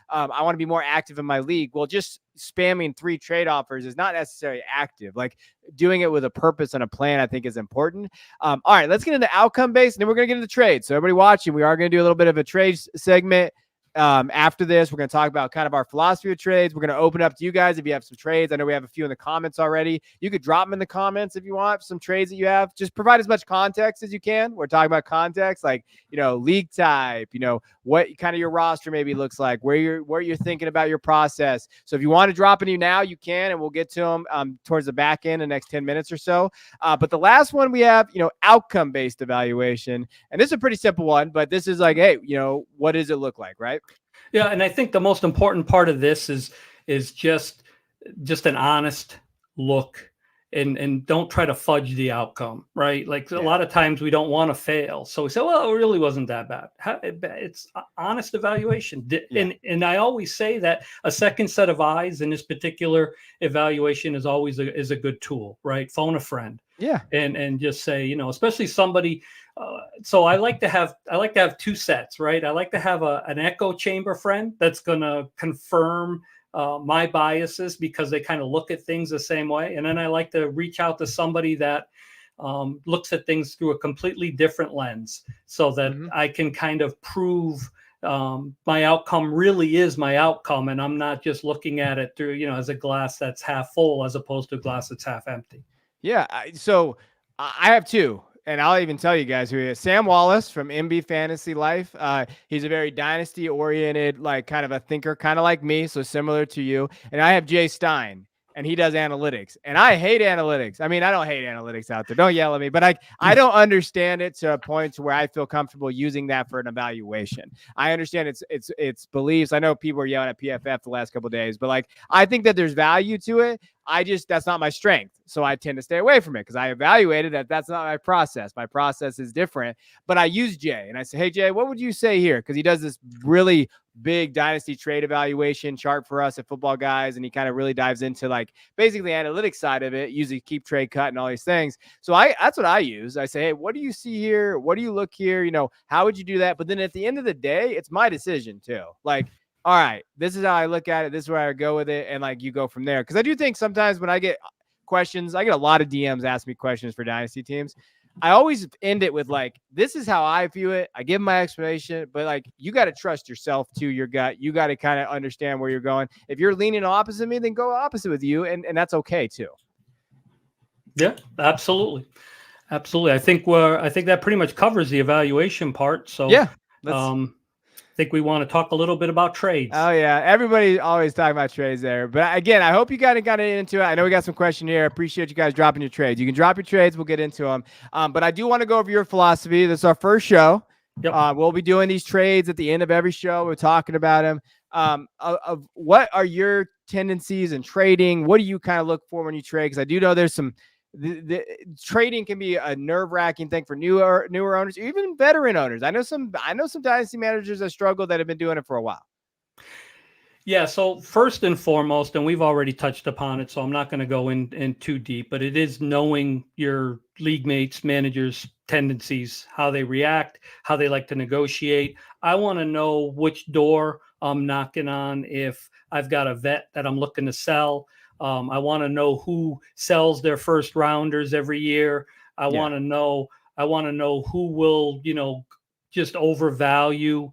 want to be more active in my league. Well, just spamming 3 trade offers is not necessarily active. Like, doing it with a purpose and a plan, I think, is important. All right, let's get into outcome based, and then we're going to get into trade. So everybody watching, we are going to do a little bit of a trade segment. After this, we're going to talk about kind of our philosophy of trades. We're going to open up to you guys if you have some trades. I know we have a few in the comments already. You could drop them in the comments if you want some trades that you have. Just provide as much context as you can. We're talking about context, like, league type, what kind of your roster maybe looks like, where you're thinking about your process. So if you want to drop any now, you can, and we'll get to them towards the back end in the next 10 minutes or so. But the last one we have, outcome-based evaluation. And this is a pretty simple one, but this is like, hey, what does it look like, right? Yeah, and I think the most important part of this is just an honest look, and don't try to fudge the outcome, right? Like a lot of times we don't want to fail, so we say, well, it really wasn't that bad. It's honest evaluation, and I always say that a second set of eyes in this particular evaluation is always a good tool, right? Phone a friend, and just say, especially somebody. So I like to have two sets, right? I like to have an echo chamber friend that's going to confirm my biases because they kind of look at things the same way. And then I like to reach out to somebody that looks at things through a completely different lens so that I can kind of prove my outcome really is my outcome. And I'm not just looking at it through, as a glass that's half full as opposed to a glass that's half empty. Yeah. So I have two. And I'll even tell you guys who he is. Sam Wallace from MB Fantasy Life. He's a very dynasty-oriented, like kind of a thinker, kind of like me, so similar to you. And I have Jay Stein, and he does analytics. And I hate analytics. I mean, I don't hate analytics out there. Don't yell at me. But I don't understand it to a point to where I feel comfortable using that for an evaluation. I understand it's beliefs. I know people are yelling at PFF the last couple of days, but I think that there's value to it. That's not my strength. So I tend to stay away from it because I evaluated that's not my process. My process is different, but I use Jay and I say, hey, Jay, what would you say here? Because he does this really big dynasty trade evaluation chart for us at Football Guys. And he kind of really dives into basically the analytics side of it, using keep, trade, cut, and all these things. So that's what I use. I say, hey, what do you see here? What do you look here? How would you do that? But then at the end of the day, it's my decision too. All right, this is how I look at it. This is where I go with it. And you go from there. Because I do think sometimes when I get questions, I get a lot of DMs ask me questions for dynasty teams. I always end it with this is how I view it. I give my explanation, but you got to trust yourself to your gut. You got to kind of understand where you're going. If you're leaning opposite me, then go opposite with you. And that's okay too. Yeah, absolutely. Absolutely. I think that pretty much covers the evaluation part. So yeah, I think we want to talk a little bit about trades. Oh, yeah. Everybody always talking about trades there. But again, I hope you got into it. I know we got some question here. I appreciate you guys dropping your trades. You can drop your trades. We'll get into them. But I do want to go over your philosophy. This is our first show. Yep. We'll be doing these trades at the end of every show. We're talking about them. Of what are your tendencies in trading? What do you kind of look for when you trade? Because I do know there's some the trading can be a nerve-wracking thing for newer owners, even veteran owners. I know some dynasty managers that struggle that have been doing it for a while. Yeah. So first and foremost, and we've already touched upon it, so I'm not going to go in too deep, but it is knowing your league mates, managers' tendencies, how they react, how they like to negotiate. I want to know which door I'm knocking on if I've got a vet that I'm looking to sell. I want to know who sells their first rounders every year. I want to know who will, just overvalue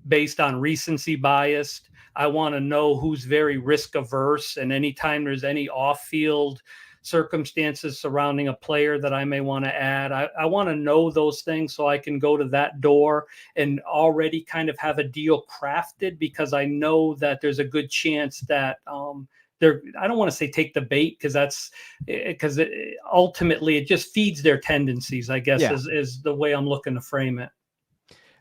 based on recency bias. I want to know who's very risk averse. And anytime there's any off-field circumstances surrounding a player that I may want to add, I want to know those things so I can go to that door and already kind of have a deal crafted, because I know that there's a good chance that I don't want to say take the bait, because ultimately it just feeds their tendencies, I guess, is the way I'm looking to frame it.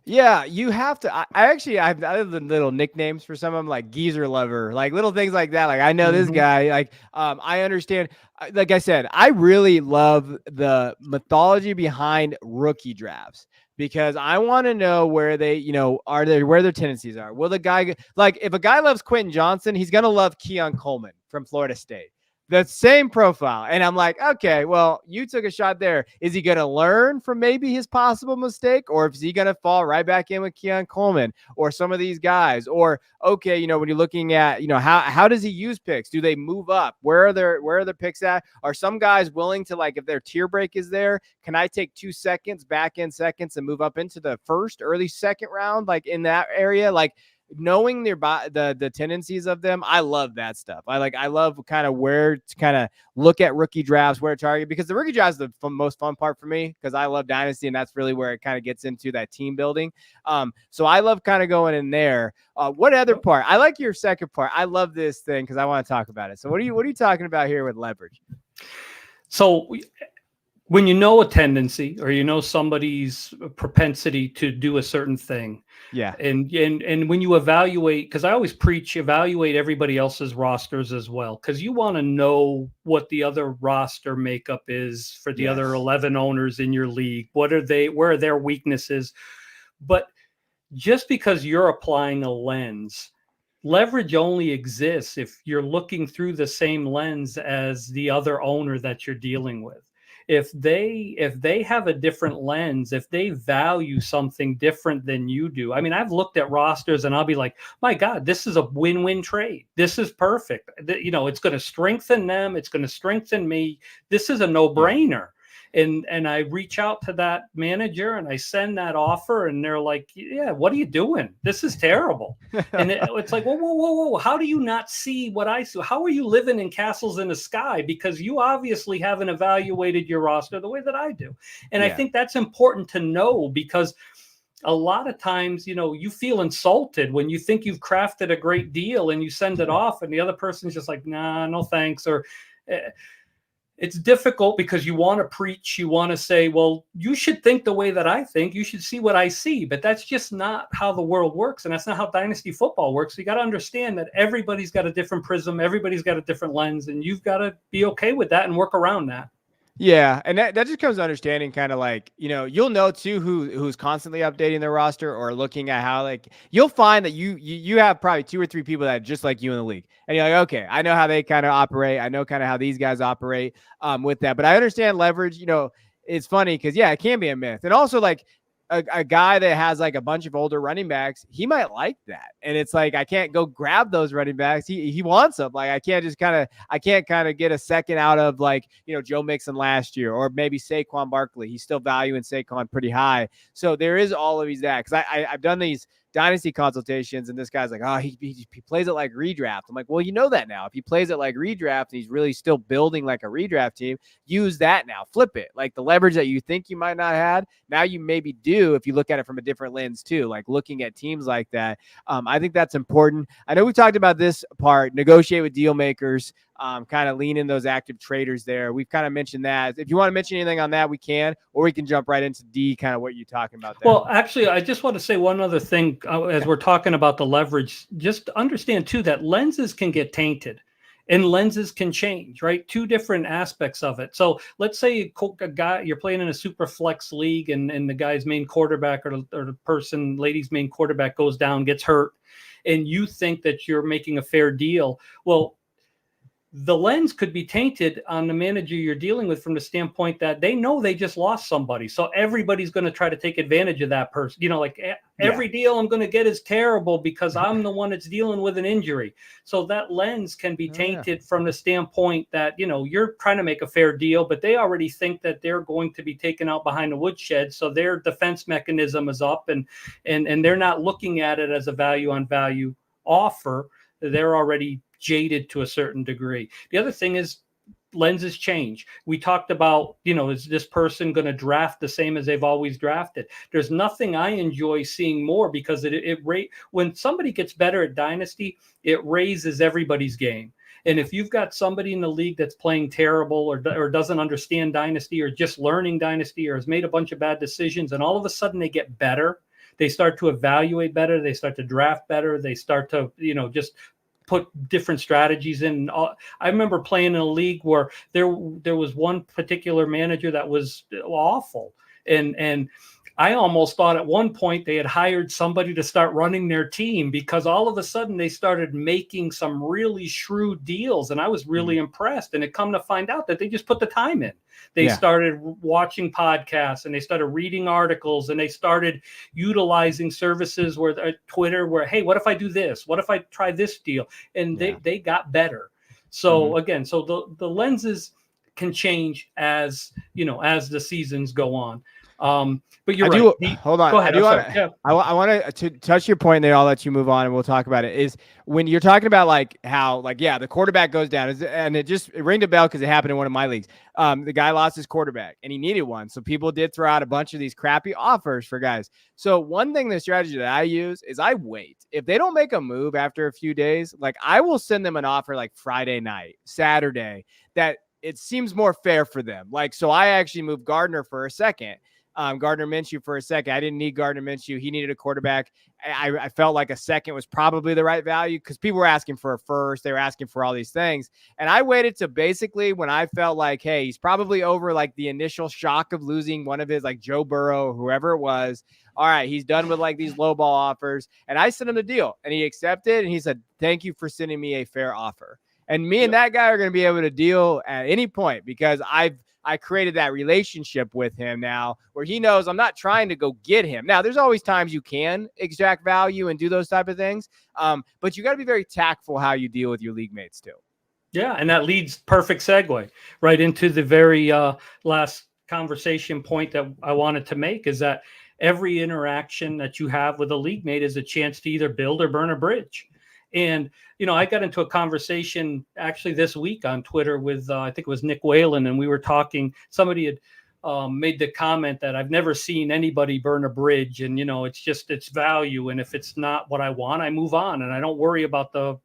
Yeah, you have to. I have other little nicknames for some of them, like Geezer Lover, like little things like that. Like I know this guy. I understand. Like I said, I really love the mythology behind rookie drafts, because I want to know where they, where their tendencies are. Will the guy, if a guy loves Quentin Johnson, he's going to love Keon Coleman from Florida State. the same profile. And I'm like, okay, well, you took a shot there. Is he going to learn from maybe his possible mistake? Or is he going to fall right back in with Keon Coleman or some of these guys? Or, okay, when you're looking at, how does he use picks? Do they move up? Where are their picks at? Are some guys willing to, like, if their tier break is there, can I take 2 seconds, back end seconds, and move up into the first, early second round, like in that area? Like, knowing the tendencies of them, I love that stuff. I love kind of where to kind of look at rookie drafts, where to target, because the rookie draft is the most fun part for me, because I love Dynasty, and that's really where it kind of gets into that team building. So I love kind of going in there. What other part? I like your second part. I love this thing because I want to talk about it. So what are you talking about here with leverage? So when you know a tendency, or somebody's propensity to do a certain thing, yeah, and when you evaluate, because I always preach evaluate everybody else's rosters as well, because you want to know what the other roster makeup is for the other 11 owners in your league. Where are their weaknesses? But just because you're applying a lens, leverage only exists if you're looking through the same lens as the other owner that you're dealing with. If they have a different lens, if they value something different than you do. I mean, I've looked at rosters and I'll be like, my God, this is a win-win trade. This is perfect. It's going to strengthen them. It's going to strengthen me. This is a no-brainer. And I reach out to that manager and I send that offer, and they're like, yeah, what are you doing? This is terrible. And it's like, whoa. How do you not see what I see? How are you living in castles in the sky? Because you obviously haven't evaluated your roster the way that I do. And I think that's important to know, because a lot of times, you feel insulted when you think you've crafted a great deal and you send it off and the other person's just like, nah, no thanks. Or it's difficult because you want to preach, you want to say, well, you should think the way that I think, you should see what I see, but that's just not how the world works. And that's not how Dynasty football works. So you got to understand that everybody's got a different prism, everybody's got a different lens, and you've got to be okay with that and work around that. Yeah, and that just comes to understanding, kind of like, you'll know too who's constantly updating their roster, or looking at how, like, you'll find that you have probably 2 or 3 people that are just like you in the league, and you're like, okay, I know how they kind of operate, I know kind of how these guys operate with that, but I understand leverage. It's funny because it can be a myth, and also, like, a guy that has like a bunch of older running backs, he might like that. And it's like, I can't go grab those running backs. He wants them. Like, I can't get a second out of, like, Joe Mixon last year, or maybe Saquon Barkley. He's still valuing Saquon pretty high. So there is all of these that, because I've done these Dynasty consultations, and this guy's like, oh, he plays it like redraft. I'm like, well, that now. If he plays it like redraft and he's really still building like a redraft team, use that now. Flip it. Like, the leverage that you think you might not have, now you maybe do, if you look at it from a different lens too, like looking at teams like that. I think that's important. I know we talked about this part, negotiate with deal makers, kind of lean in those active traders there. We've kind of mentioned that. If you want to mention anything on that, we can, or we can jump right into D, kind of what you're talking about there. Well, actually, I just want to say one other thing as we're talking about the leverage. Just understand too that lenses can get tainted and lenses can change, right? 2 different aspects of it. So let's say a guy, you're playing in a super flex league, and the guy's main quarterback, or the lady's main quarterback goes down, gets hurt, and you think that you're making a fair deal. Well, the lens could be tainted on the manager you're dealing with, from the standpoint that they know they just lost somebody. So everybody's going to try to take advantage of that person. Every deal I'm going to get is terrible because I'm the one that's dealing with an injury. So that lens can be tainted from the standpoint that, you're trying to make a fair deal, but they already think that they're going to be taken out behind the woodshed. So their defense mechanism is up, and they're not looking at it as a value on value offer. They're already jaded to a certain degree. The other thing is lenses change. We talked about, is this person going to draft the same as they've always drafted? There's nothing I enjoy seeing more, because when somebody gets better at Dynasty, it raises everybody's game. And if you've got somebody in the league that's playing terrible, or doesn't understand Dynasty, or just learning Dynasty, or has made a bunch of bad decisions, and all of a sudden they get better, they start to evaluate better, they start to draft better, they start to, just put different strategies in. I remember playing in a league where there was one particular manager that was awful, and I almost thought at one point they had hired somebody to start running their team, because all of a sudden they started making some really shrewd deals. And I was really impressed. And it come to find out that they just put the time in. They started watching podcasts, and they started reading articles, and they started utilizing services where Twitter, where, hey, what if I do this? What if I try this deal? And they got better. So again, so the lenses can change as, as the seasons go on. But you're right. Hold on. Go ahead. I want to touch your point there. I'll let you move on and we'll talk about it. Is when you're talking about like how, like, the quarterback goes down, and it ringed a bell because it happened in one of my leagues. The guy lost his quarterback and he needed one. So people did throw out a bunch of these crappy offers for guys. So one thing, the strategy that I use is I wait. If they don't make a move after a few days, like I will send them an offer like Friday night, Saturday, that it seems more fair for them. Like, so I actually moved Gardner for a second. Gardner Minshew for a second. I didn't need Gardner Minshew. He needed a quarterback. I felt like a second was probably the right value because people were asking for a first. They were asking for all these things. And I waited to basically when I felt like, hey, he's probably over like the initial shock of losing one of his, like Joe Burrow, whoever it was. All right, he's done with like these low ball offers. And I sent him the deal and he accepted. And he said, thank you for sending me a fair offer. And me and that guy are going to be able to deal at any point because I created that relationship with him now where he knows I'm not trying to go get him. Now, there's always times you can extract value and do those type of things. But you got to be very tactful how you deal with your league mates too. Yeah. And that leads perfect segue right into the very last conversation point that I wanted to make is that every interaction that you have with a league mate is a chance to either build or burn a bridge. And, I got into a conversation actually this week on Twitter with, I think it was Nick Whalen, and we were talking, somebody had made the comment that I've never seen anybody burn a bridge. And, it's value. And if it's not what I want, I move on and I don't worry about the,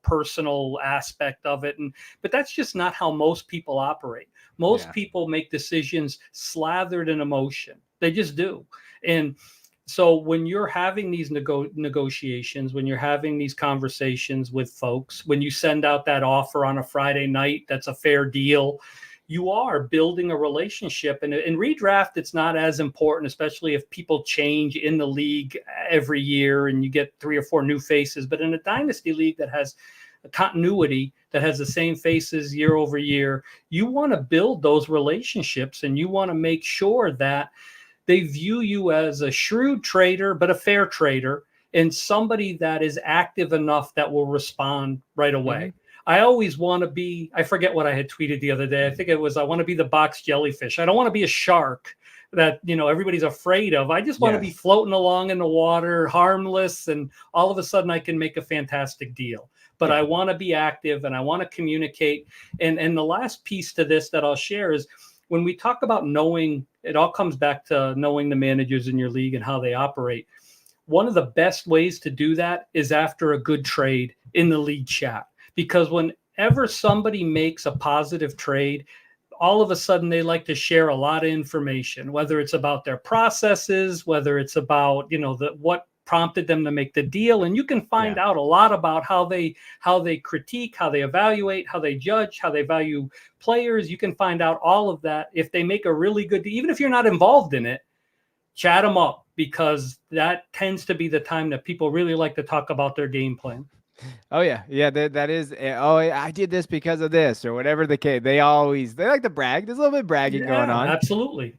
personal aspect of it. But that's just not how most people operate. Most people make decisions slathered in emotion. They just do. And so when you're having these negotiations, when you're having these conversations with folks, when you send out that offer on a Friday night, that's a fair deal, you are building a relationship. And in redraft, it's not as important, especially if people change in the league every year and you get 3 or 4 new faces. But in a dynasty league that has a continuity, that has the same faces year over year, you want to build those relationships and you want to make sure that they view you as a shrewd trader, but a fair trader, and somebody that is active enough that will respond right away. Mm-hmm. I always want to be, I forget what I had tweeted the other day. I think it was, I want to be the box jellyfish. I don't want to be a shark that, everybody's afraid of. I just want to be floating along in the water, harmless, and all of a sudden I can make a fantastic deal. But I want to be active and I want to communicate. And the last piece to this that I'll share is, when we talk about knowing, it all comes back to knowing the managers in your league and how they operate. One of the best ways to do that is after a good trade in the league chat, because whenever somebody makes a positive trade, all of a sudden they like to share a lot of information, whether it's about their processes, whether it's about, what prompted them to make the deal. And you can find out a lot about how they critique, how they evaluate, how they judge, how they value players. You can find out all of that if they make a really good deal. Even if you're not involved in it, chat them up, because that tends to be the time that people really like to talk about their game plan. Oh yeah. That is. Oh, I did this because of this or whatever the case. They like to brag. There's a little bit of bragging going on. Absolutely.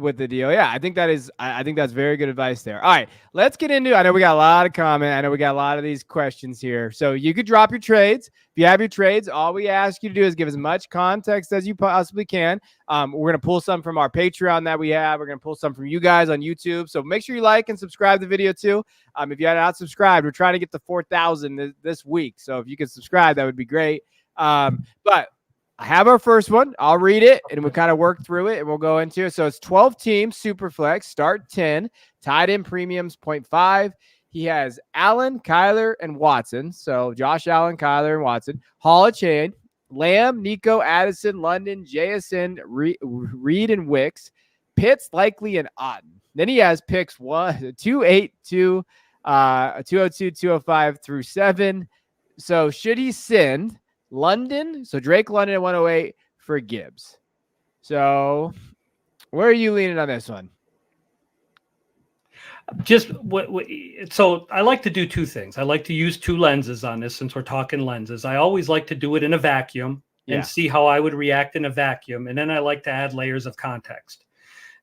With the deal. Yeah, I think that's very good advice there. All right, let's get into. I know we got a lot of comment. I know we got a lot of these questions here. So you could drop your trades. If you have your trades, all we ask you to do is give as much context as you possibly can. We're going to pull some from our Patreon that we have. We're going to pull some from you guys on YouTube. So make sure you like and subscribe the video too. If you had not subscribed, we're trying to get to 4,000 this week. So if you could subscribe, that would be great. But I have our first one. I'll read it and we'll kind of work through it and we'll go into it. So it's 12 teams, Superflex, start 10, tied in premiums 0.5. He has Allen, Kyler, and Watson. So Josh Allen, Kyler, and Watson. Hall of Chain, Lamb, Nico, Addison, London, JSN, Reed, and Wicks. Pitts, Likely, and Otten. Then he has picks 282, 202, 205 through 7. So should he send London? So Drake London at 108 for Gibbs. So where are you leaning on this one? Just so I like to do two things. I like to use two lenses on this since we're talking lenses. I always like to do it in a vacuum and see how I would react in a vacuum. And then I like to add layers of context.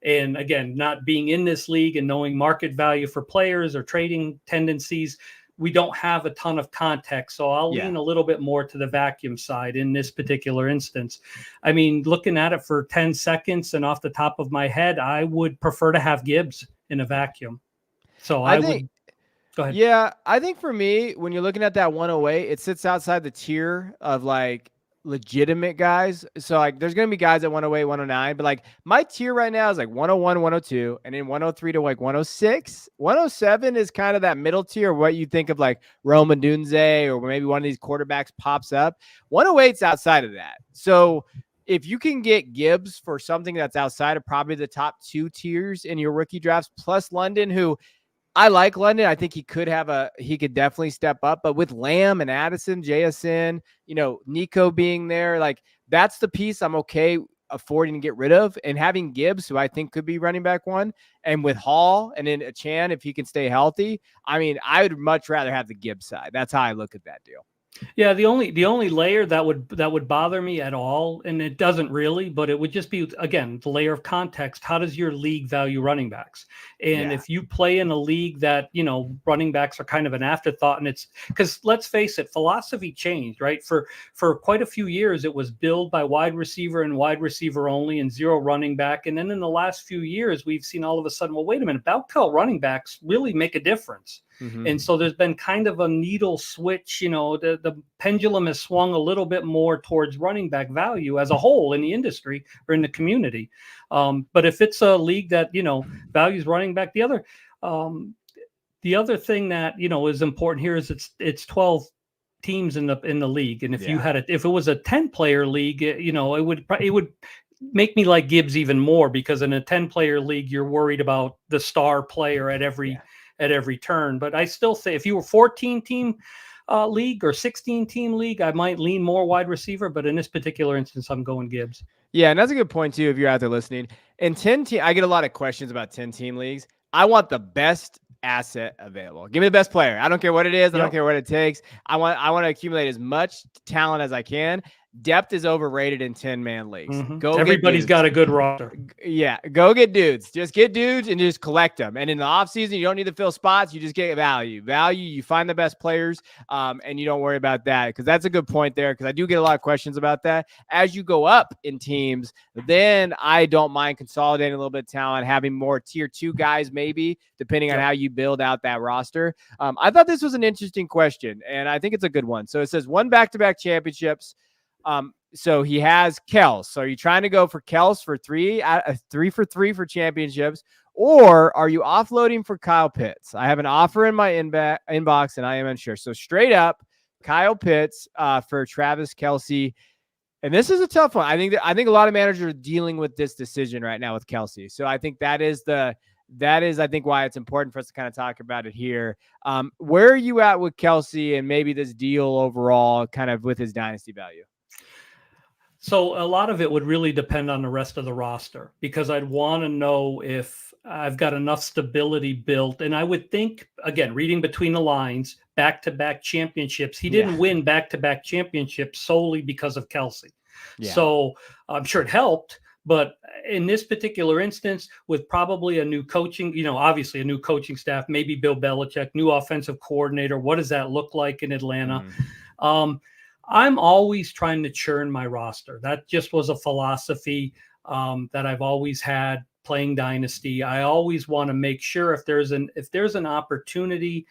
And again, not being in this league and knowing market value for players or trading tendencies, we don't have a ton of context. So I'll lean a little bit more to the vacuum side in this particular instance. I mean, looking at it for 10 seconds and off the top of my head, I would prefer to have Gibbs in a vacuum. So I would go ahead. Yeah, I think for me, when you're looking at that 108, it sits outside the tier of like legitimate guys. So like there's going to be guys at 108, 109, but like my tier right now is like 101, 102, and then 103 to like 106. 107 is kind of that middle tier, what you think of like Roman Dunze or maybe one of these quarterbacks pops up. 108's outside of that. So if you can get Gibbs for something that's outside of probably the top 2 tiers in your rookie drafts, plus London, who I like London. I think he could definitely step up, but with Lamb and Addison, JSN, Nico being there, like that's the piece I'm okay affording to get rid of, and having Gibbs, who I think could be running back 1, and with Hall and then Chan, if he can stay healthy. I mean, I would much rather have the Gibbs side. That's how I look at that deal. Yeah, the only layer that would bother me at all, and it doesn't really, but it would just be, again, the layer of context. How does your league value running backs? And if you play in a league that, running backs are kind of an afterthought, and it's because let's face it, philosophy changed, right? For quite a few years, it was build by wide receiver and wide receiver only and 0 running back. And then in the last few years, we've seen all of a sudden, well, wait a minute, bell cow running backs really make a difference. Mm-hmm. And so there's been kind of a needle switch, the pendulum has swung a little bit more towards running back value as a whole in the industry or in the community. But if it's a league that, values running back, the other thing that, is important here is it's 12 teams in the league. And if if it was a 10-player league, it would make me like Gibbs even more, because in a 10-player league, you're worried about the star player at every turn. But I still say if you were 14-team league or 16-team league, I might lean more wide receiver. But in this particular instance, I'm going Gibbs. Yeah, and that's a good point too, if you're out there listening. In 10-team, I get a lot of questions about 10-team leagues. I want the best asset available. Give me the best player. I don't care what it is. I don't care what it takes. I want to accumulate as much talent as I can. Depth is overrated in 10-man leagues. Mm-hmm. Everybody's got a good roster. Yeah, go get dudes. Just get dudes and just collect them. And in the offseason, you don't need to fill spots. You just get value. You find the best players, and you don't worry about that, because that's a good point there, because I do get a lot of questions about that. As you go up in teams, then I don't mind consolidating a little bit of talent, having more tier 2 guys maybe, depending on how you build out that roster. I thought this was an interesting question, and I think it's a good one. So it says 1 back-to-back championships. So he has Kels. So are you trying to go for Kels for 3 for 3 for championships, or are you offloading for Kyle Pitts? I have an offer in my inbox and I am unsure. So straight up, Kyle Pitts for Travis Kelce. And this is a tough one. I think a lot of managers are dealing with this decision right now with Kelce. So I think that is I think why it's important for us to kind of talk about it here. Where are you at with Kelce and maybe this deal overall, kind of with his dynasty value? So a lot of it would really depend on the rest of the roster, because I'd want to know if I've got enough stability built. And I would think, again, reading between the lines, back-to-back championships. He didn't win back-to-back championships solely because of Kelce. Yeah. So I'm sure it helped. But in this particular instance, with probably a new coaching, obviously a new coaching staff, maybe Bill Belichick, new offensive coordinator, what does that look like in Atlanta? I'm always trying to churn my roster. That just was a philosophy that I've always had playing Dynasty. I always want to make sure if there's an opportunity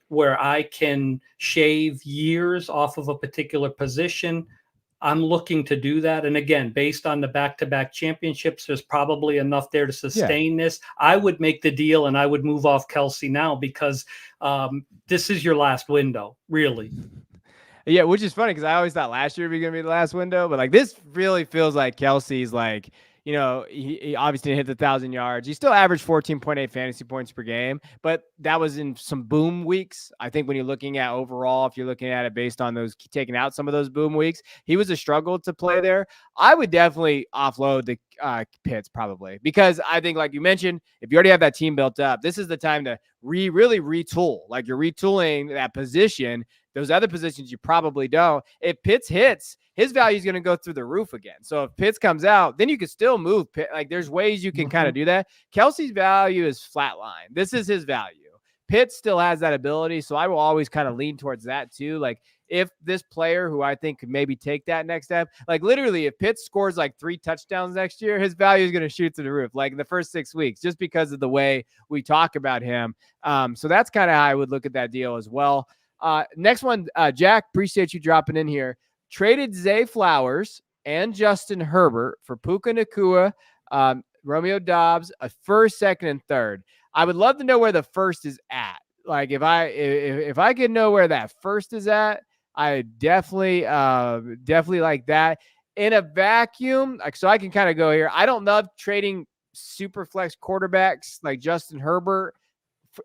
where I can shave years off of a particular position, I'm looking to do that. And again, based on the back-to-back championships, there's probably enough there to sustain this. I would make the deal and I would move off Kelce now, because this is your last window, really. Yeah, which is funny, because I always thought last year would be going to be the last window, but like this really feels like Kelce's like, he obviously didn't hit the 1,000 yards. He still averaged 14.8 fantasy points per game, but that was in some boom weeks. I think when you're looking at overall, if you're looking at it based on those taking out some of those boom weeks, he was a struggle to play there. I would definitely offload the Pitts probably, because I think, like you mentioned, if you already have that team built up, this is the time to really retool. Like you're retooling that position. Those other positions you probably don't. If Pitts hits, his value is going to go through the roof again. So if Pitts comes out, then you can still move Pitt. Like there's ways you can kind of do that. Kelsey's value is flatline. This is his value. Pitts still has that ability. So I will always kind of lean towards that too. Like if this player who I think could maybe take that next step, like literally if Pitts scores like 3 touchdowns next year, his value is going to shoot through the roof, like in the first 6 weeks, just because of the way we talk about him. So that's kind of how I would look at that deal as well. Next one, Jack, appreciate you dropping in here. Traded Zay Flowers and Justin Herbert for Puka Nacua, Romeo Dobbs, a first, second, and third. I would love to know where the first is at. Like if I could know where that first is at, I definitely like that. In a vacuum, like, so I can kind of go here. I don't love trading super flex quarterbacks like Justin Herbert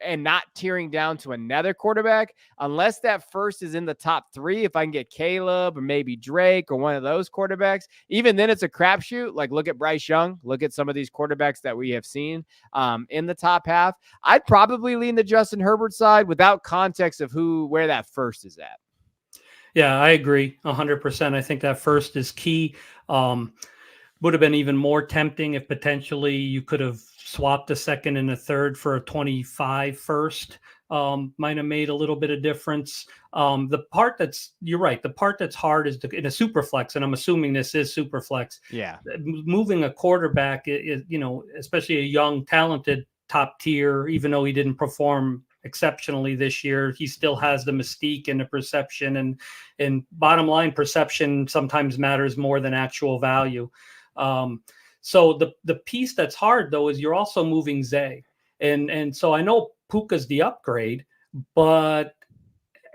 and not tearing down to another quarterback unless that first is in the top 3. If I can get Caleb or maybe Drake or one of those quarterbacks, even then it's a crapshoot. Like look at Bryce Young, look at some of these quarterbacks that we have seen in the top half. I'd probably lean the Justin Herbert side without context of where that first is at. Yeah, I agree 100%. I think that first is key. Would have been even more tempting if potentially you could have swapped a second and a third for a 25 first. Might have made a little bit of difference. The part you're right. The part that's hard is in a super flex, and I'm assuming this is super flex. Yeah. Moving a quarterback is, especially a young, talented top tier, even though he didn't perform exceptionally this year, he still has the mystique and the perception, and bottom line, perception sometimes matters more than actual value. So the piece that's hard though is you're also moving Zay, and so I know Puka's the upgrade, but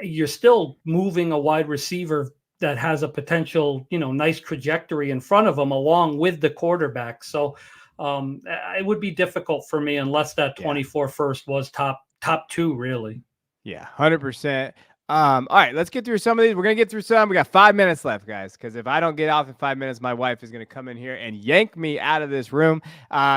you're still moving a wide receiver that has a potential, nice trajectory in front of him along with the quarterback. So it would be difficult for me unless that 24 first was top 2, really. Yeah, 100%. All right, let's get through some of these. We're going to get through some. We got 5 minutes left, guys, because if I don't get off in 5 minutes, my wife is going to come in here and yank me out of this room.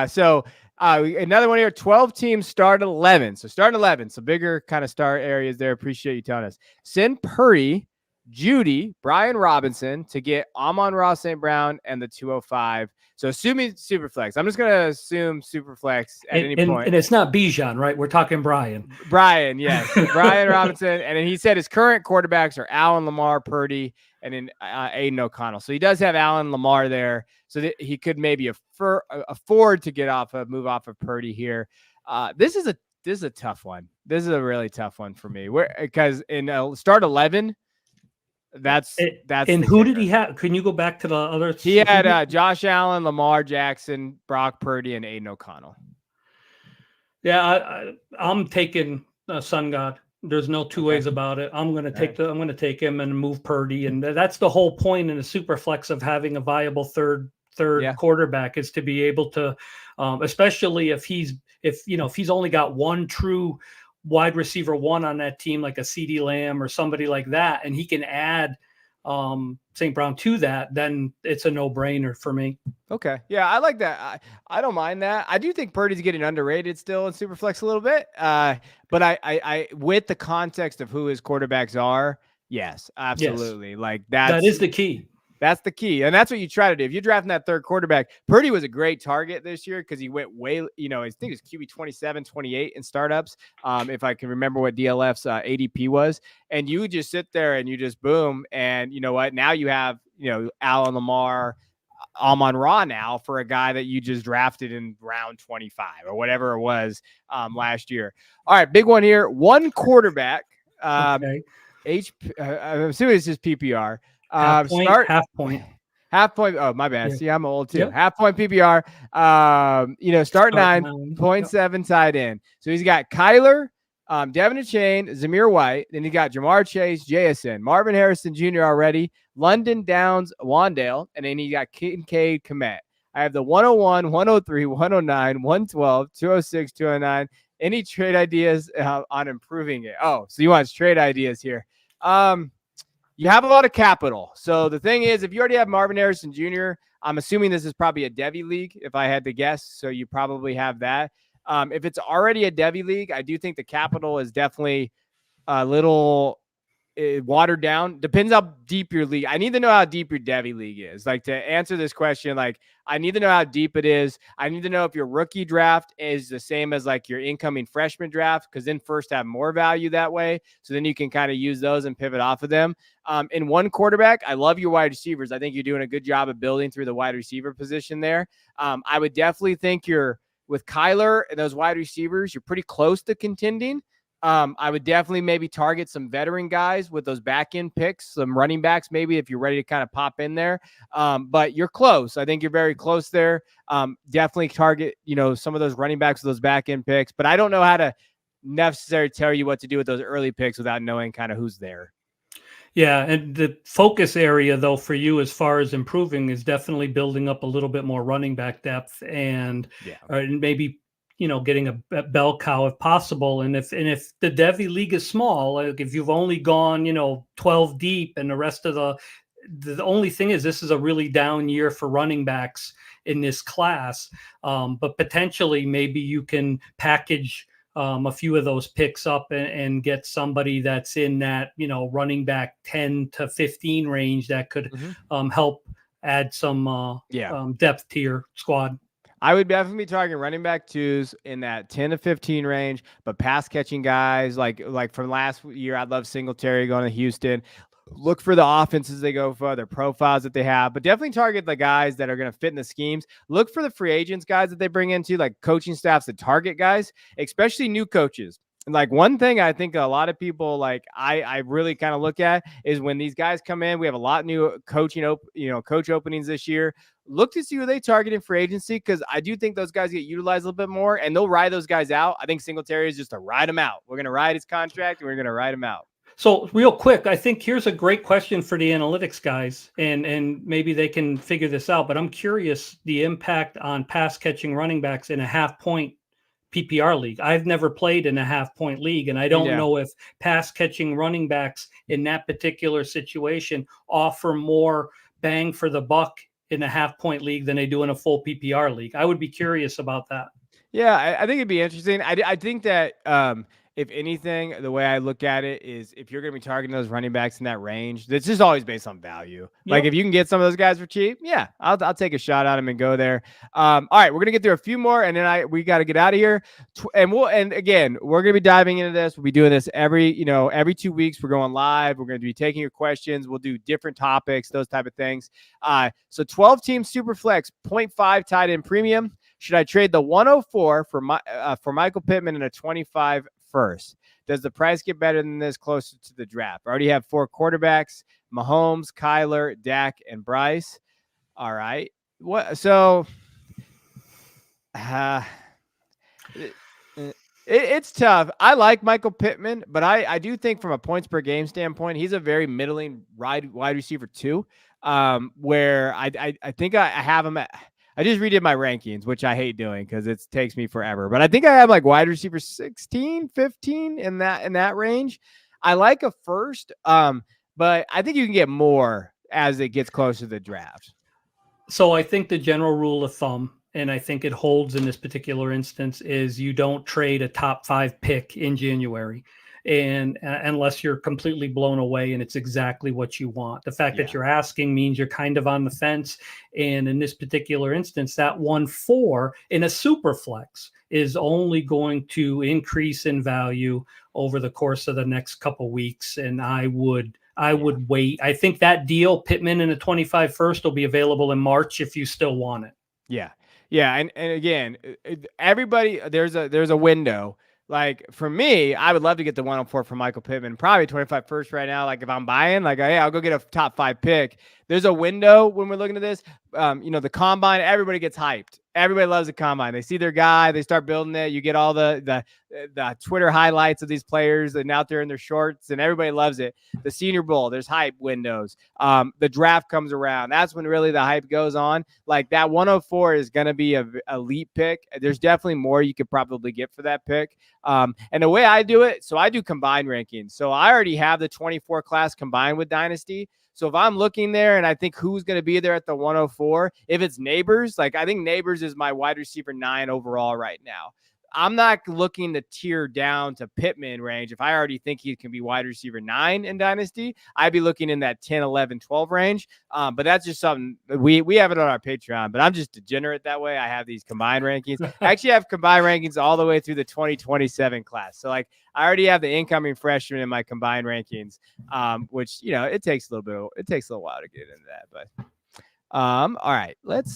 So another one here, 12 teams start 11. So start 11. So bigger kind of start areas there. Appreciate you telling us. Send Purdy, Judy, Brian Robinson to get Amon-Ra St. Brown and the 205. So assuming Superflex, I'm just going to assume Superflex at any point. And it's not Bijan, right? We're talking Brian. Brian, yes. Brian Robinson. And then he said his current quarterbacks are Allen, Lamar, Purdy, and then Aiden O'Connell. So he does have Allen, Lamar there. So that he could maybe afford to move off of Purdy here. This is a tough one. This is a really tough one for me. Because in start 11, that's and who did he have? Can you go back to the other? He had Josh Allen, Lamar Jackson, Brock Purdy, and Aiden O'Connell. Yeah, I'm taking Sun God. There's no two ways about it. I'm going to take him and move Purdy, and that's the whole point in a super flex of having a viable third quarterback is to be able to, especially if he's only got one true wide receiver one on that team, like a CeeDee Lamb or somebody like that, and he can add St. Brown to that, then it's a no-brainer for me. Okay. Yeah, I like that. I don't mind that. I do think Purdy's getting underrated still in Superflex a little bit. But I with the context of who his quarterbacks are, yes, absolutely. Yes. Like that is the key. That's the key. And that's what you try to do. If you're drafting that third quarterback, Purdy was a great target this year because he went way, I think it was QB 27, 28 in startups. If I can remember what DLF's ADP was. And you just sit there and you just boom. And you know what? Now you have, Allen, Lamar, Amon-Ra now for a guy that you just drafted in round 25 or whatever it was last year. All right, big one here. One quarterback. Okay. I'm assuming it's just PPR. Half point. Oh, my bad. Yeah. See, I'm old too. Yep. Half point PPR. Start 9.7 tight end. So he's got Kyler, Devin Achane, Zamir White. Then he got Jamar Chase, JSN, Marvin Harrison Jr. already, London Downs, Wandale, and then he got Kincaid Kmet. I have the 101, 103, 109, 112, 206, 209. Any trade ideas on improving it? Oh, so you want trade ideas here. You have a lot of capital. So the thing is, if you already have Marvin Harrison Jr., I'm assuming this is probably a Devy league, if I had to guess. So you probably have that. If it's already a Devy league, I do think the capital is definitely a little watered down. Depends how deep your league. I need to know how deep your Devy league is. Like, to answer this question, like, I need to know how deep it is. I need to know if your rookie draft is the same as like your incoming freshman draft, because then first have more value that way. So then you can kind of use those and pivot off of them. In one quarterback, I love your wide receivers. I think you're doing a good job of building through the wide receiver position there. I would definitely think with Kyler and those wide receivers, you're pretty close to contending. I would definitely maybe target some veteran guys with those back end picks, some running backs, maybe if you're ready to kind of pop in there. But you're close. I think you're very close there. Definitely target, some of those running backs with those back end picks, but I don't know how to necessarily tell you what to do with those early picks without knowing kind of who's there. Yeah, and the focus area, though, for you as far as improving is definitely building up a little bit more running back depth and maybe getting a bell cow if possible. And if the Devy league is small, like if you've only gone 12 deep, and the rest of the only thing is this is a really down year for running backs in this class, but potentially maybe you can package a few of those picks up and get somebody that's in that running back 10 to 15 range that could help add some depth to your squad. I would definitely be targeting running back twos in that 10 to 15 range, but pass catching guys like from last year, I'd love Singletary going to Houston. Look for the offenses they go for, their profiles that they have, but definitely target the guys that are going to fit in the schemes. Look for the free agents guys that they bring into, like coaching staffs that target guys, especially new coaches. And like one thing I think a lot of people like I really kind of look at is when these guys come in, we have a lot of new coach openings this year. Look to see who they target in free agency, because I do think those guys get utilized a little bit more, and they'll ride those guys out. I think Singletary is just to ride him out. We're going to ride his contract, and we're going to ride him out. So real quick, I think here's a great question for the analytics guys, and maybe they can figure this out, but I'm curious the impact on pass catching running backs in a half-point PPR league. I've never played in a half-point league, and I don't know if pass catching running backs in that particular situation offer more bang for the buck in a half-point league than they do in a full PPR league. I would be curious about that. Yeah, I think it'd be interesting. I think that if anything, the way I look at it is if you're going to be targeting those running backs in that range, this is always based on value. Yep. Like if you can get some of those guys for cheap, I'll take a shot at them and go there. All right, we're going to get through a few more, and then we got to get out of here. And again, we're going to be diving into this. We'll be doing this every 2 weeks. We're going live. We're going to be taking your questions. We'll do different topics, those type of things. So 12 team super flex, 0.5 tight end premium. Should I trade the 104 for Michael Pittman and a 25 first? Does the price get better than this closer to the draft? I already have 4 quarterbacks: Mahomes, Kyler, Dak, and Bryce. All right. So it's tough. I like Michael Pittman, but I do think from a points per game standpoint, he's a very middling wide receiver too, where I think I have him at. I just redid my rankings, which I hate doing because it takes me forever. But I think I have like wide receiver 16, 15 in that range. I like a first, but I think you can get more as it gets closer to the draft. So I think the general rule of thumb, and I think it holds in this particular instance, is you don't trade a top 5 pick in January. And unless you're completely blown away and it's exactly what you want. The fact that you're asking means you're kind of on the fence. And in this particular instance, that 1-4 in a super flex is only going to increase in value over the course of the next couple weeks. And I would wait. I think that deal, Pittman and a 25 first, will be available in March if you still want it. Yeah. Yeah. And again, everybody, there's a window. Like for me, I would love to get the 104 for Michael Pittman, probably 25 first right now. Like if I'm buying, like, hey, I'll go get a top 5 pick. There's a window when we're looking at this. The combine, everybody gets hyped. everybody loves the combine. They see their guy, they start building it. You get all the Twitter highlights of these players and out there in their shorts, and everybody loves it. The Senior Bowl, there's hype windows. The draft comes around. That's when really the hype goes on. Like that 104 is going to be a elite pick. There's definitely more you could probably get for that pick. And the way I do it, so I do combined rankings. So I already have the 24 class combined with Dynasty. So if I'm looking there and I think who's going to be there at the 104, if it's Neighbors, like I think Neighbors is my wide receiver 9 overall right now. I'm not looking to tier down to Pittman range. If I already think he can be wide receiver 9 in Dynasty, I'd be looking in that 10, 11, 12 range. But that's just something we have it on our Patreon, but I'm just degenerate that way. I have these combined rankings. I actually have combined rankings all the way through the 2027 class. So like I already have the incoming freshmen in my combined rankings, which, you know, it takes a little while to get into that, but all right, let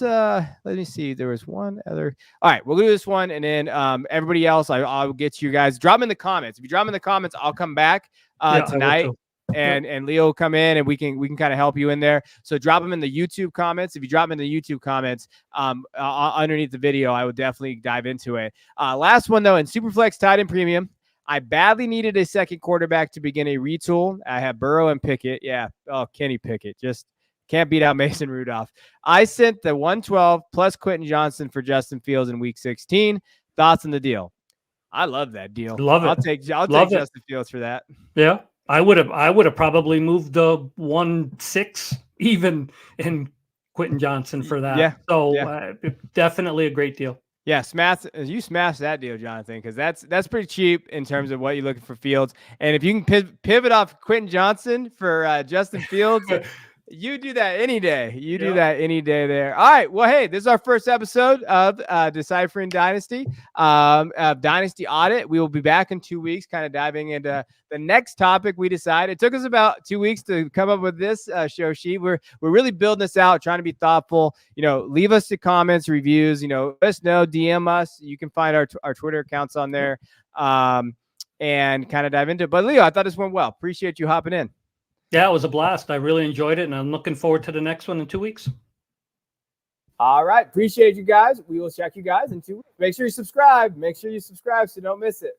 me see. There was one other. All right, we'll do this one, and then everybody else, I'll get to you guys. Drop them in the comments. If you drop them in the comments, I'll come back tonight, and Leo will come in, and we can kind of help you in there. So drop them in the YouTube comments. If you drop them in the YouTube comments underneath the video, I would definitely dive into it. Last one though, in Superflex tight end premium, I badly needed a second quarterback to begin a retool. I have Burrow and Pickett. Yeah, Kenny Pickett, just can't beat out Mason Rudolph. I sent the 112 plus Quentin Johnson for Justin Fields in week 16. Thoughts on the deal? I love that deal. Love it. I'll take Justin Fields for that. Yeah. I would have probably moved the 1-6 even in Quentin Johnson for that. Yeah. So definitely a great deal. Yeah, you smashed that deal, Jonathan, because that's pretty cheap in terms of what you're looking for Fields. And if you can pivot off Quentin Johnson for Justin Fields, you do that any day. You do that any day there. All right. Well, hey, this is our first episode of Deciphering Dynasty, Dynasty Audit. We will be back in 2 weeks, kind of diving into the next topic we decided. It took us about 2 weeks to come up with this show sheet. We're really building this out, trying to be thoughtful. You know, leave us the comments, reviews. You know, let us know, DM us. You can find our Twitter accounts on there, and kind of dive into it. But Leo, I thought this went well. Appreciate you hopping in. Yeah, it was a blast. I really enjoyed it, and I'm looking forward to the next one in 2 weeks. All right. Appreciate you guys. We will check you guys in 2 weeks. Make sure you subscribe. So you don't miss it.